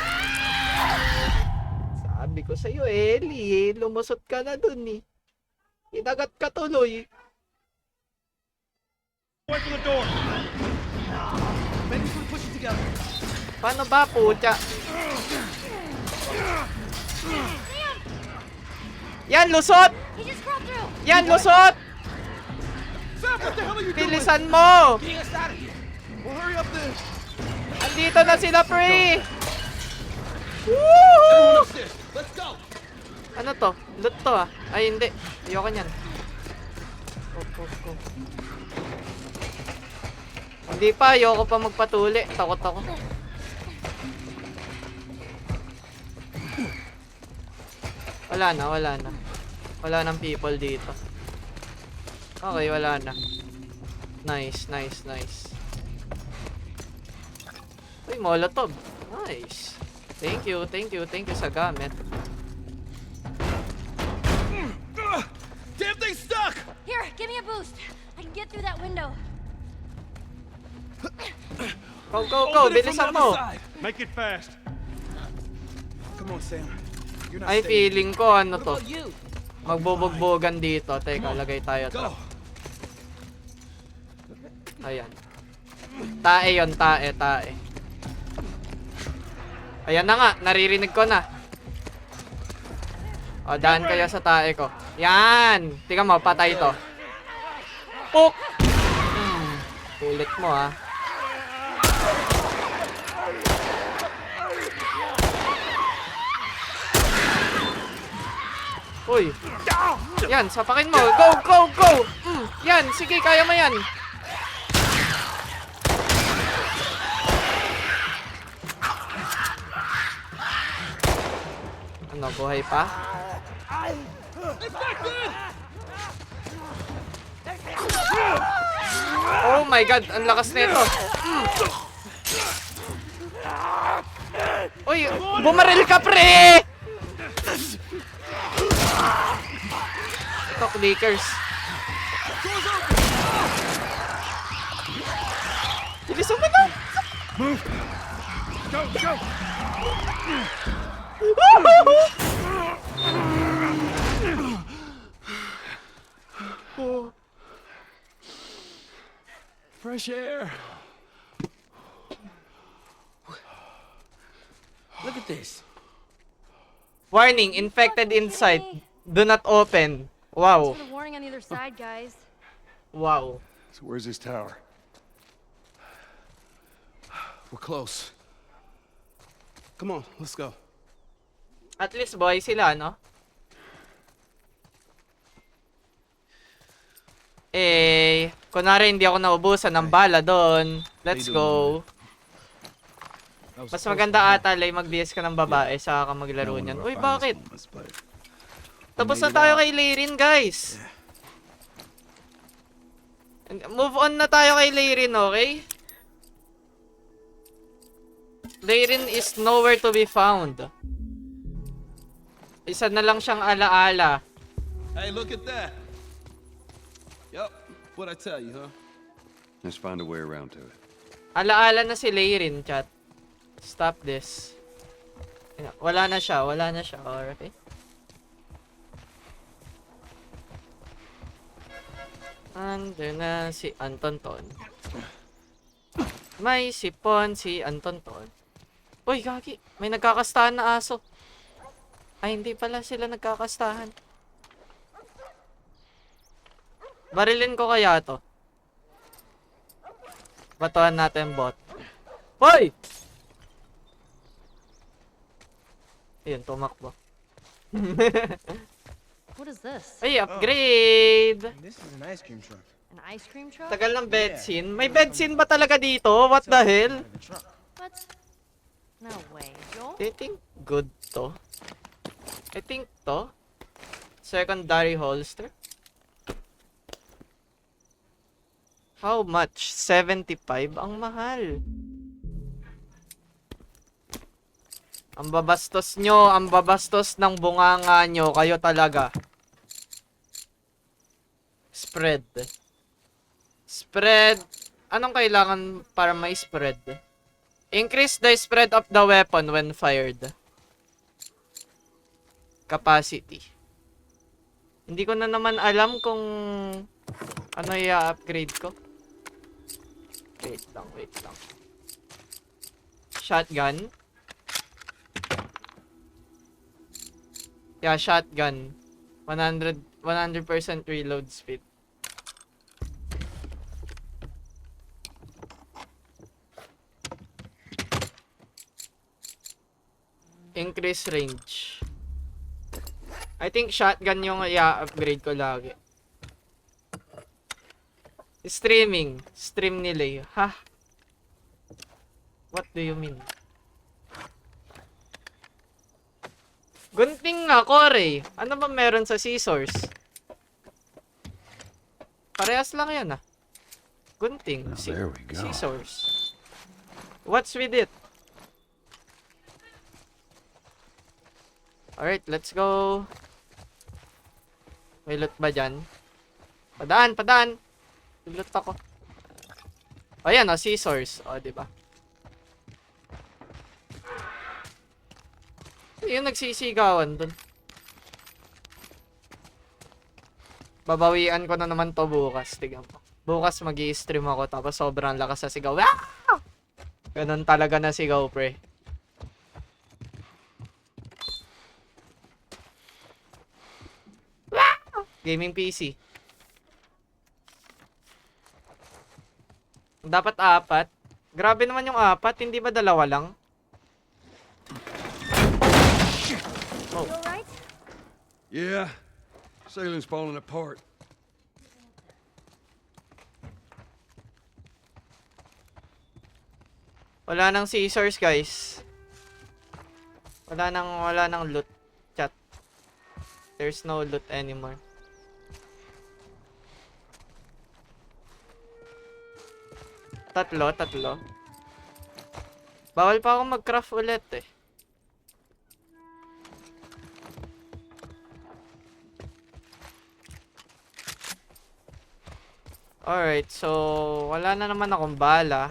Sabi ko sa'yo, Ellie, lumusot ka na dun, eh. Inagat ka tuloy. Away from the door. Paano ba, putya? Yan, lusot! He just crawled through. Yan, lusot! Sam, what the hell are you doing? Bilisan mo! Getting us out of here. Well, hurry up then. Andito na sila, pre! Woohoo! Upstairs. Let's go. Ano to? Loot to, ah. Ay, hindi. Ayoko nyan. Go. Hindi pa, ayoko pa magpatuli. Takot ako. Wala na. Wala nang people dito. Okay, wala na. Nice. Uy, molotov. Nice. Thank you sa gamit. Damn thing's stuck. Here, give me a boost. I can get through that window. Go, Open it from bilisan the mo. other side. Make it fast. Come on, Sam. You're not Ay, staying. feeling ko, ano to? What about you? Magbubugbogan dito. Teka, lagay tayo to. Go. Ayan. Tae yon, tae. Ayan na nga, naririnig ko na. O, daan kayo sa tae ko. Yan! Tingnan mo, patay to. Puk! Kulit mo, ha. Uy! Yan, sapakin mo. Go! Yan, sige, kaya mo yan. Ano, buhay pa? Oh my god, ang lakas nito. Uy, bumaril ka, pre! Ito, clickers. Bilisan mo na! Move! Go, go! Fresh air. Look at this. Warning, infected inside. Do not open. Wow. Put a warning on either side, guys. Wow. So where's this tower? We're close. Come on, let's go. At least boy sila, no? Eh, kunwari hindi ako naubusan ng bala doon. Let's go. Mas maganda ata lay mag-BS ka ng babae saka ka maglaro niyan. Uy, bakit? Tapos na tayo kay Layrin, guys. Move on na tayo kay Layrin, okay? Layrin is nowhere to be found. Isa na lang siyang alaala. Hey, look at that. Yup, what'd I tell you, huh? Let's find a way around to it. Alaala na si Layrin, chat. Stop this. Wala na siya, okay? Andun na si Antonton. May sipon si Antonton. Uy, gagi. May nagkakastahan na aso. Ay, hindi pala sila nagkakastahan. Barilin ko kaya to. Batuhan natin bot. Hoy! Ayun, tumakbo. What is this? Ay, upgrade! This is an ice cream truck. An ice cream truck? Tagal ng bed scene. May bed scene ba talaga dito? What the hell? What? No way, Joel. I think good to. I think to. Secondary holster. How much? 75? Ang mahal. Ang babastos nyo, ang babastos ng bunganga nyo, kayo talaga. Spread. Spread. Anong kailangan para may spread? Increase the spread of the weapon when fired. Capacity. Hindi ko na naman alam kung ano i-upgrade ko. Wait lang. Shotgun. Yeah, shotgun. 100% reload speed. Increase range. I think shotgun yung i-upgrade ko lagi. Streaming. Stream nila eh. Ha? What do you mean? Gunting nga, Corey. Ano ba meron sa scissors? Parehas lang yan ah. Gunting. Now, there we go. Scissors. What's with it? Alright, let's go. May loot ba dyan? Padaan! Loot ako. Ayan o, scissors. O, diba? Yung nagsisigawan dun. Babawian ko na naman to bukas. Tignan mo. Bukas mag-i-stream ako tapos sobrang lakas sa sigaw. Ah! Ganun talaga na sigaw, pre. Gaming PC. Dapat 4. Grabe naman yung 4. Hindi ba 2 lang? You alright? Yeah. Sailing's falling apart. Wala nang scissors, guys. Wala nang loot. Chat. There's no loot anymore. Tatlo. Bawal pa ako mag-craft ulit eh. Alright, so wala na naman akong bala.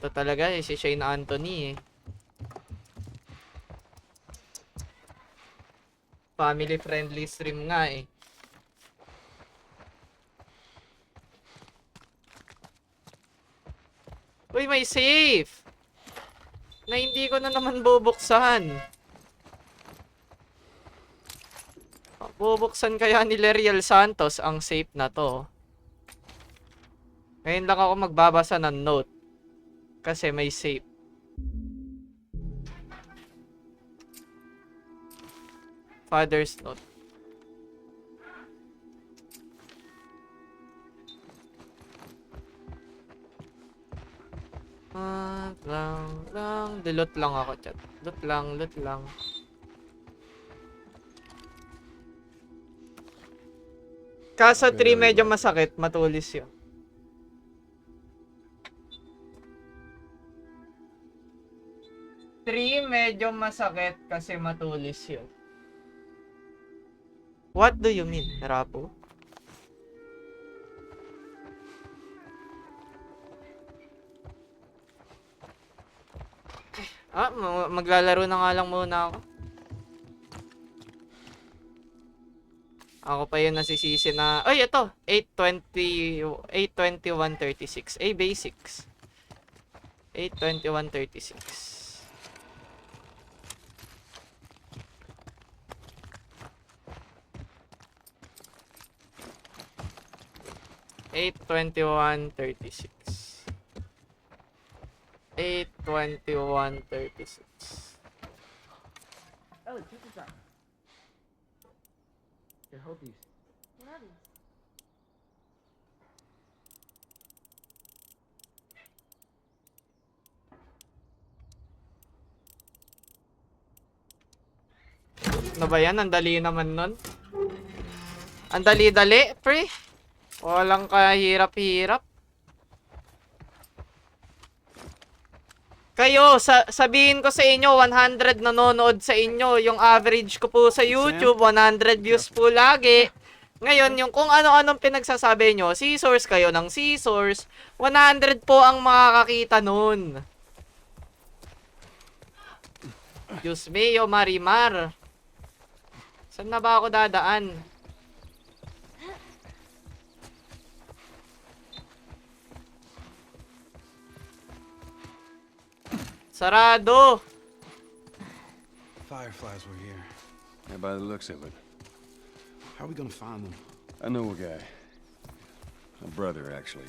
Ito talaga si Shane Anthony eh. Family friendly stream nga eh. Uy, may safe! Na hindi ko na naman bubuksan. Bubuksan kaya ni Leriel Santos ang safe na to. Ngayon lang ako magbabasa ng note. Kasi may safe. Father's note. Loot lang ako, chat. Loot lang. Kaso 3 medyo masakit, matulis yun. Medyo masakit kasi matulis yun. What do you mean, Rapo? Maglalaro na nga lang muna ako. Ako pa yun nasisisi na... Ay, ito! 821.36. Basics. 821.36. 821.36. 821.36. Oh, check this out. Here, hold these. What are these? Ano ba yan? Ang dali naman nun. Ang dali-dali, pre. Walang kahirap-hirap. Kayo, sabihin ko sa inyo, 100 nanonood sa inyo. Yung average ko po sa YouTube, 100 views po lagi. Ngayon, yung kung ano-anong pinagsasabi nyo, C-source kayo ng C-source, 100 po ang makakakita nun. Diyos mio, Marimar. Saan na ba ako dadaan? Sarado! Fireflies were here. Yeah, by the looks of it. How are we gonna find them? I know a guy. A brother, actually.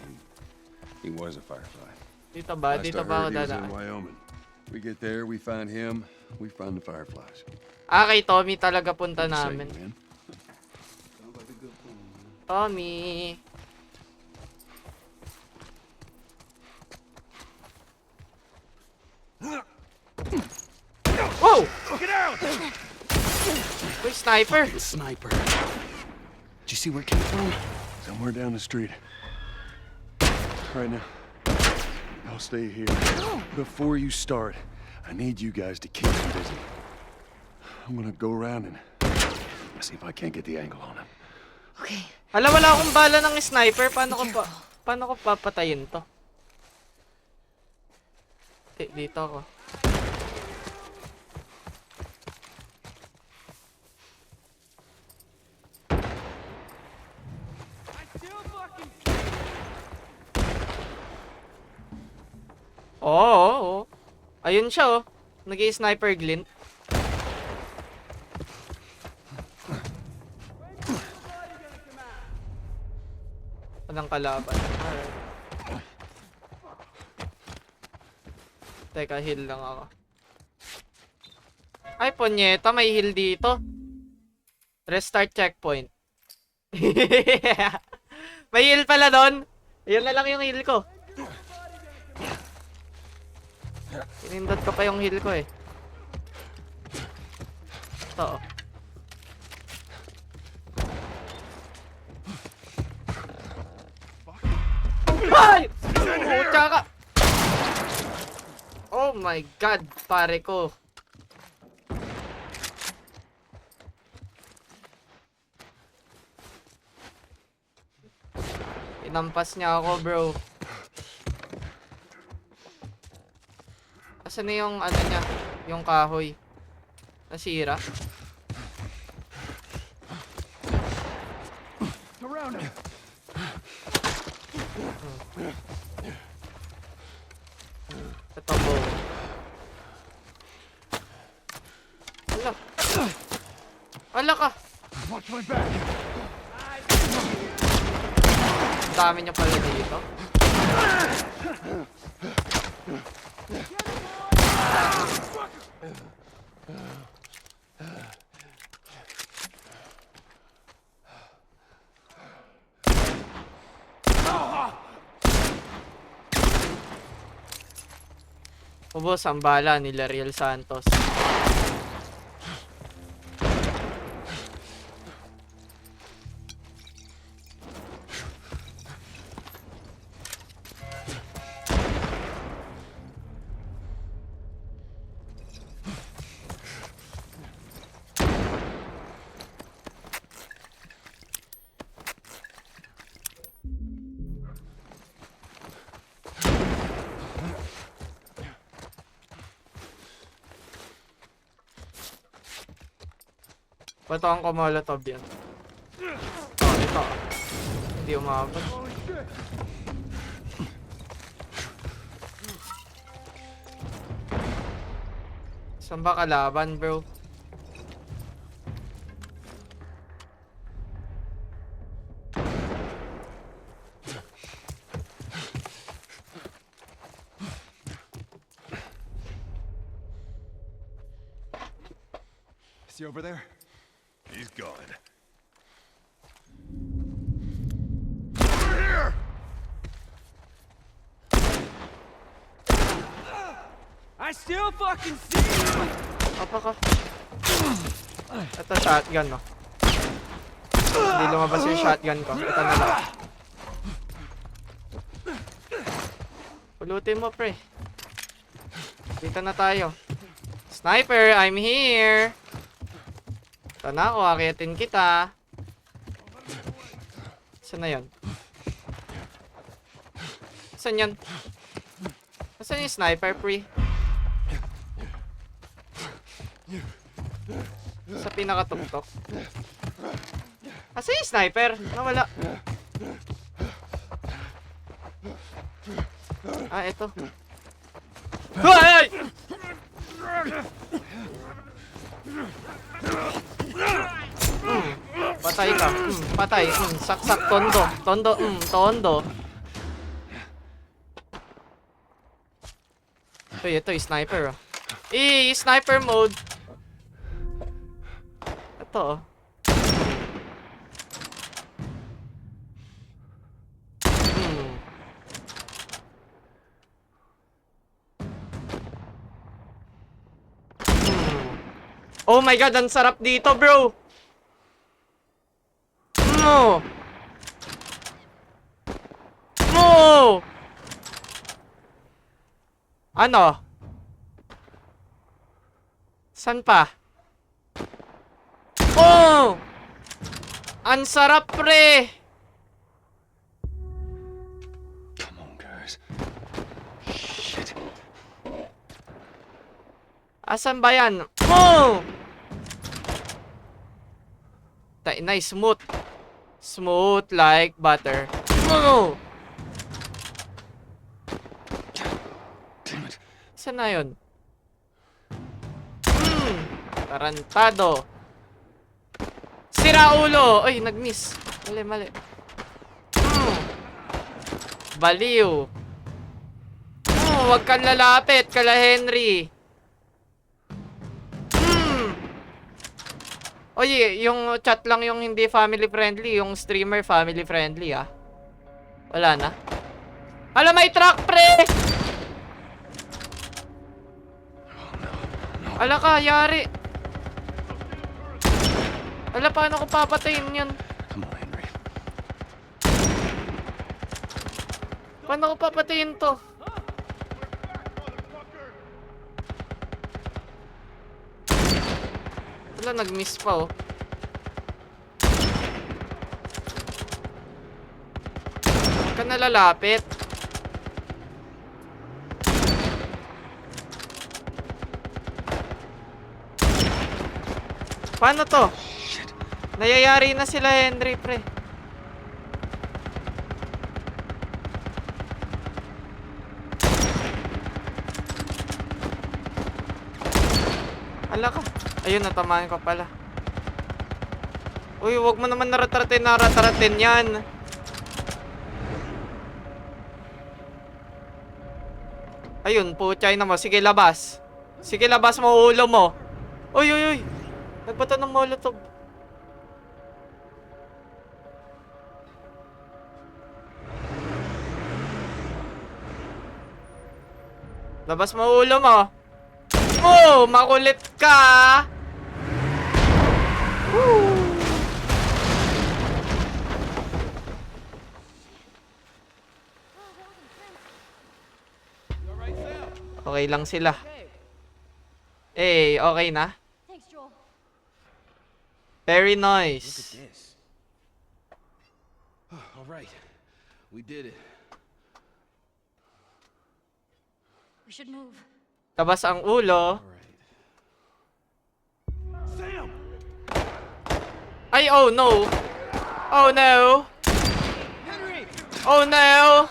He was a firefly. Dito ba? Last Dito I ba ako heard, he was in dadaan? Wyoming. We get there, we find him, we find the fireflies. Kay Tommy talaga punta What do you say, namin. man? Sounds like a good plan, man. Tommy. Whoa! Get out! Uy, sniper! The sniper. Did you see where it came from? Somewhere down the street. Right now. I'll stay here. Before you start, I need you guys to keep him busy. I'm gonna go around and see if I can't get the angle on him. Okay. Hala, wala akong bala ng sniper. Paano ko papatayin to? Dito ako. Oo. Ayun siya, oh. Nag-i-sniper glint. Walang kalaban. Alright. Teka, heal lang ako. Ay, ponyeta, may heal dito. Restart checkpoint. May heal pala doon. Yun na lang yung heal ko. Pinindot ko pa yung heal ko eh. Ito. Ay! Pucha ka! Oh my god, pare ko. Inampas niya ako, bro. Asan na yung ano niya? Yung kahoy. Nasira. Around him. Ito po. Ala. Ala ka. Watch my back. Ang dami niya pala dito. Ubos ang bala nila Riel Santos. Bato ang kumolotov yan. Oh, ito. Hindi umabot. Saan ba kalaban, bro? Is he over there? He's gone. I still fucking see you! Apa ka? Ito shotgun, no? Hindi lumabas yung shotgun ko. Ito na lang. Pulutin mo, pre. Dito na tayo. Sniper, I'm here! Ito na ako, akitin kita. Saan na yun? Saan yun? Saan yung sniper, pre? Sa pinakatuktok. Saan yung sniper? Nawala. Ah, eto. Ay! Patay ka. Patay. Saksak. Tondo. Tondo. Tondo. Ito yung sniper. Sniper mode. Ito. Oh my god, ang sarap dito, bro. No. No. Ano? San pa? Oh! Ang sarap, pre. Come on, guys. Shit. Asan ba yan? Oh! Nice, smooth. Smooth like butter. Oh! Damn it. Saan na yun? Tarantado. Sira ulo. Ay, nag-miss. Mali, mali. Baliw. Huwag kang lalapit, kala Henry. Oye, yung chat lang yung hindi family friendly, yung streamer family friendly, ah. Wala na. Hala, may truck, pre! Ala ka, yari. Ala, paano ko papatayin yun? Come on, Henry. Paano ko papatayin to? Wala, nag-miss pa oh. Huwag ka nalalapit. Paano to? Nayayari na sila, Henry, pre. Ala ka. Ayun, natamaan ko pala. Uy, wag mo naman naratratin yan. Ayun, putya na mo. Sige, labas. Sige, labas mo ulo mo. Uy, uy, uy. Nagbato ng molotov. Labas mo ulo mo. Oh, makulit ka. Woo. Okay lang sila. Eh, okay na. Thanks, Joel. Very Look at nice. this. All right. We did it. We should move. Labas ang ulo. All right. Ay, oh no. Oh no. Oh no.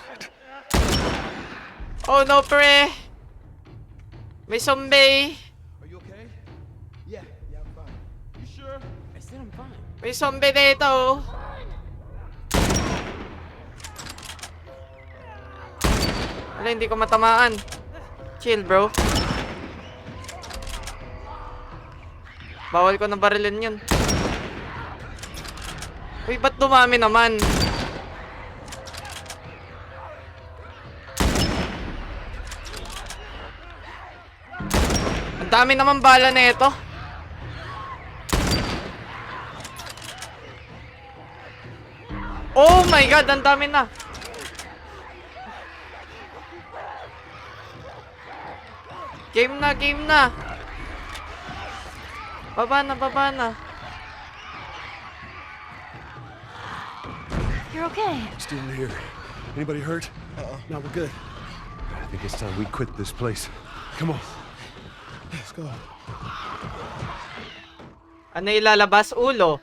Oh no, pre. May zombie. Are you okay? Yeah, I'm fine. You sure? I said I'm fine. May zombie dito. Wala, hindi ko matamaan. Chill, bro. Bawal ko na barilin yun. Uy, ba't dumami naman? Ang dami naman bala na ito. Oh my god, ang dami na. Game na, game na. Baba na, baba na. You're okay. Still here. Anybody hurt? No, we're good. I think it's time we quit this place. Come on. Let's go. Ano ilalabas? Ulo.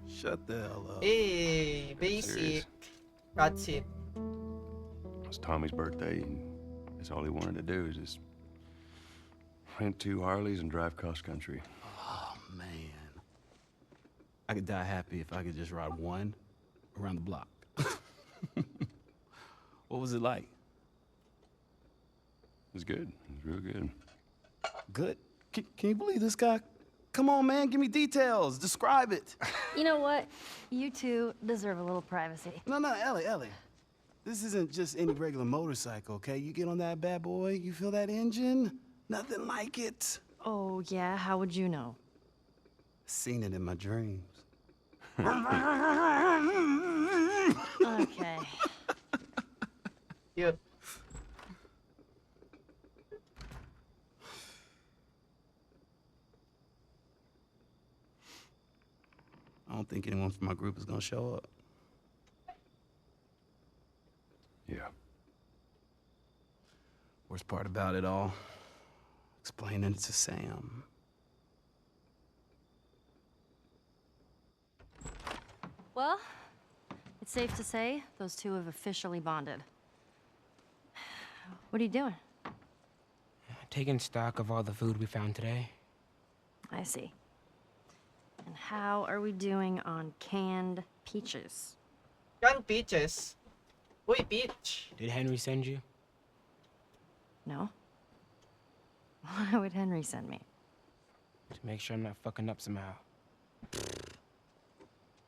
Shut the hell up. Eh, basic. Cutscene. It's Tommy's birthday, and that's all he wanted to do is just rent 2 Harleys and drive cross country. Oh, man. I could die happy if I could just ride one around the block. What was it like? It was good. It was real good. Good? Can you believe this guy? Come on, man, give me details. Describe it. You know what? You two deserve a little privacy. No, Ellie. This isn't just any regular motorcycle, okay? You get on that bad boy, you feel that engine? Nothing like it. Oh, yeah? How would you know? Seen it in my dreams. Okay. Cute. I don't think anyone from my group is gonna show up. Yeah. Worst part about it all, explaining it to Sam. Well, it's safe to say those two have officially bonded. What are you doing? Taking stock of all the food we found today. I see. And how are we doing on canned peaches? Canned peaches. Uy, peach. Did Henry send you? No? Why would Henry send me? To make sure I'm not fucking up somehow.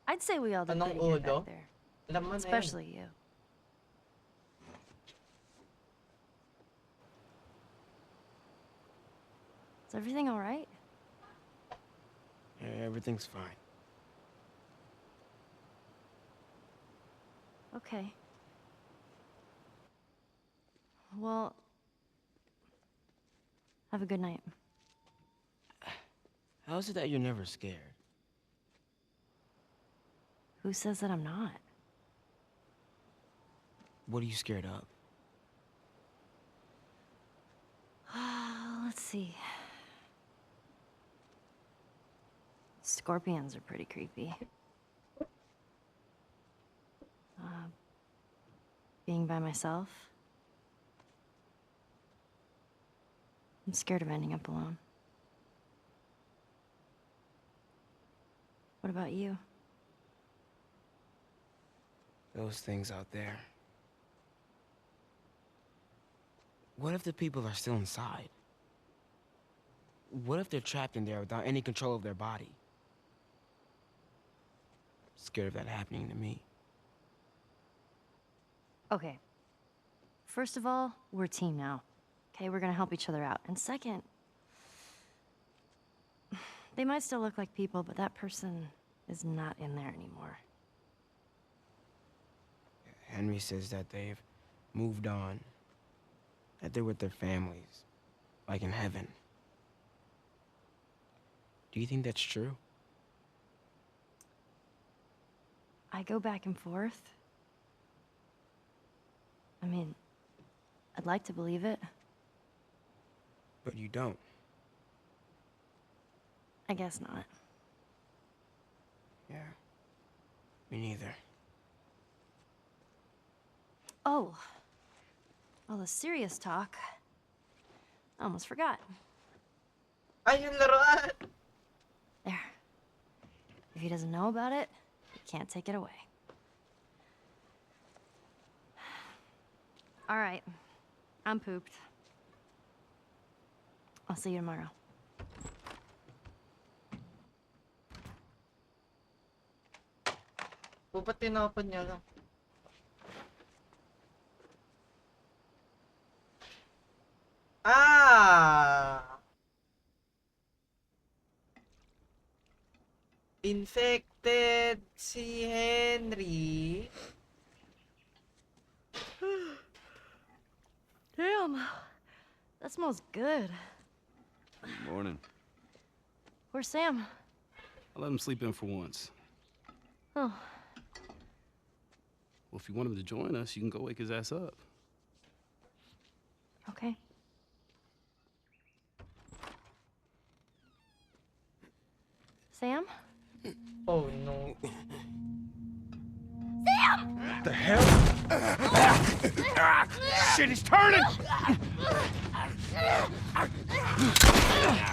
I'd say we all did Anong pretty good ulo? back there. Alam mo na yan. Especially you. Is everything all right? Yeah, everything's fine. Okay. Well, have a good night. How is it that you're never scared? Who says that I'm not? What are you scared of? Let's see. Scorpions are pretty creepy. Being by myself. I'm scared of ending up alone. What about you? Those things out there. What if the people are still inside? What if they're trapped in there without any control of their body? Scared of that happening to me. Okay. First of all, we're a team now. Okay, we're gonna help each other out. And second, they might still look like people, but that person is not in there anymore. Henry says that they've moved on. That they're with their families. Like in heaven. Do you think that's true? I go back and forth. I mean, I'd like to believe it. But you don't. I guess not. Yeah. Me neither. Oh. All the serious talk. I almost forgot. Ay, yung laruan! There. If he doesn't know about it, he can't take it away. All right. I'm pooped. I'll see you tomorrow. O, ba't tinapon niya lang? Ah! Infected si Henry. Damn. That smells good. Good morning. Where's Sam? I'll let him sleep in for once. Oh, Well, if you want him to join us, you can go wake his ass up. okay. Sam? Oh no. The hell? Shit, he's turning!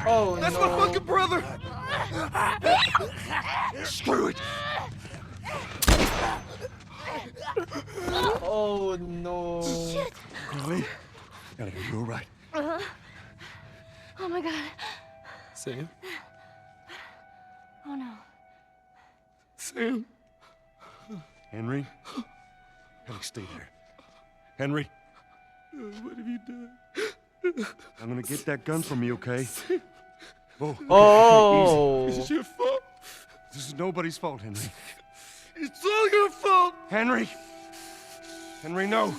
Oh That's no. my fucking brother! Screw it! Oh no. Chloe? Gotta go, you alright? Oh my god. Sam? Oh no. Sam? Henry? Henry, stay there. Henry? What have you done? I'm gonna get that gun from you, okay? Oh, Oh. It's your fault. this is nobody's fault, Henry. It's all your fault. Henry! Henry, no!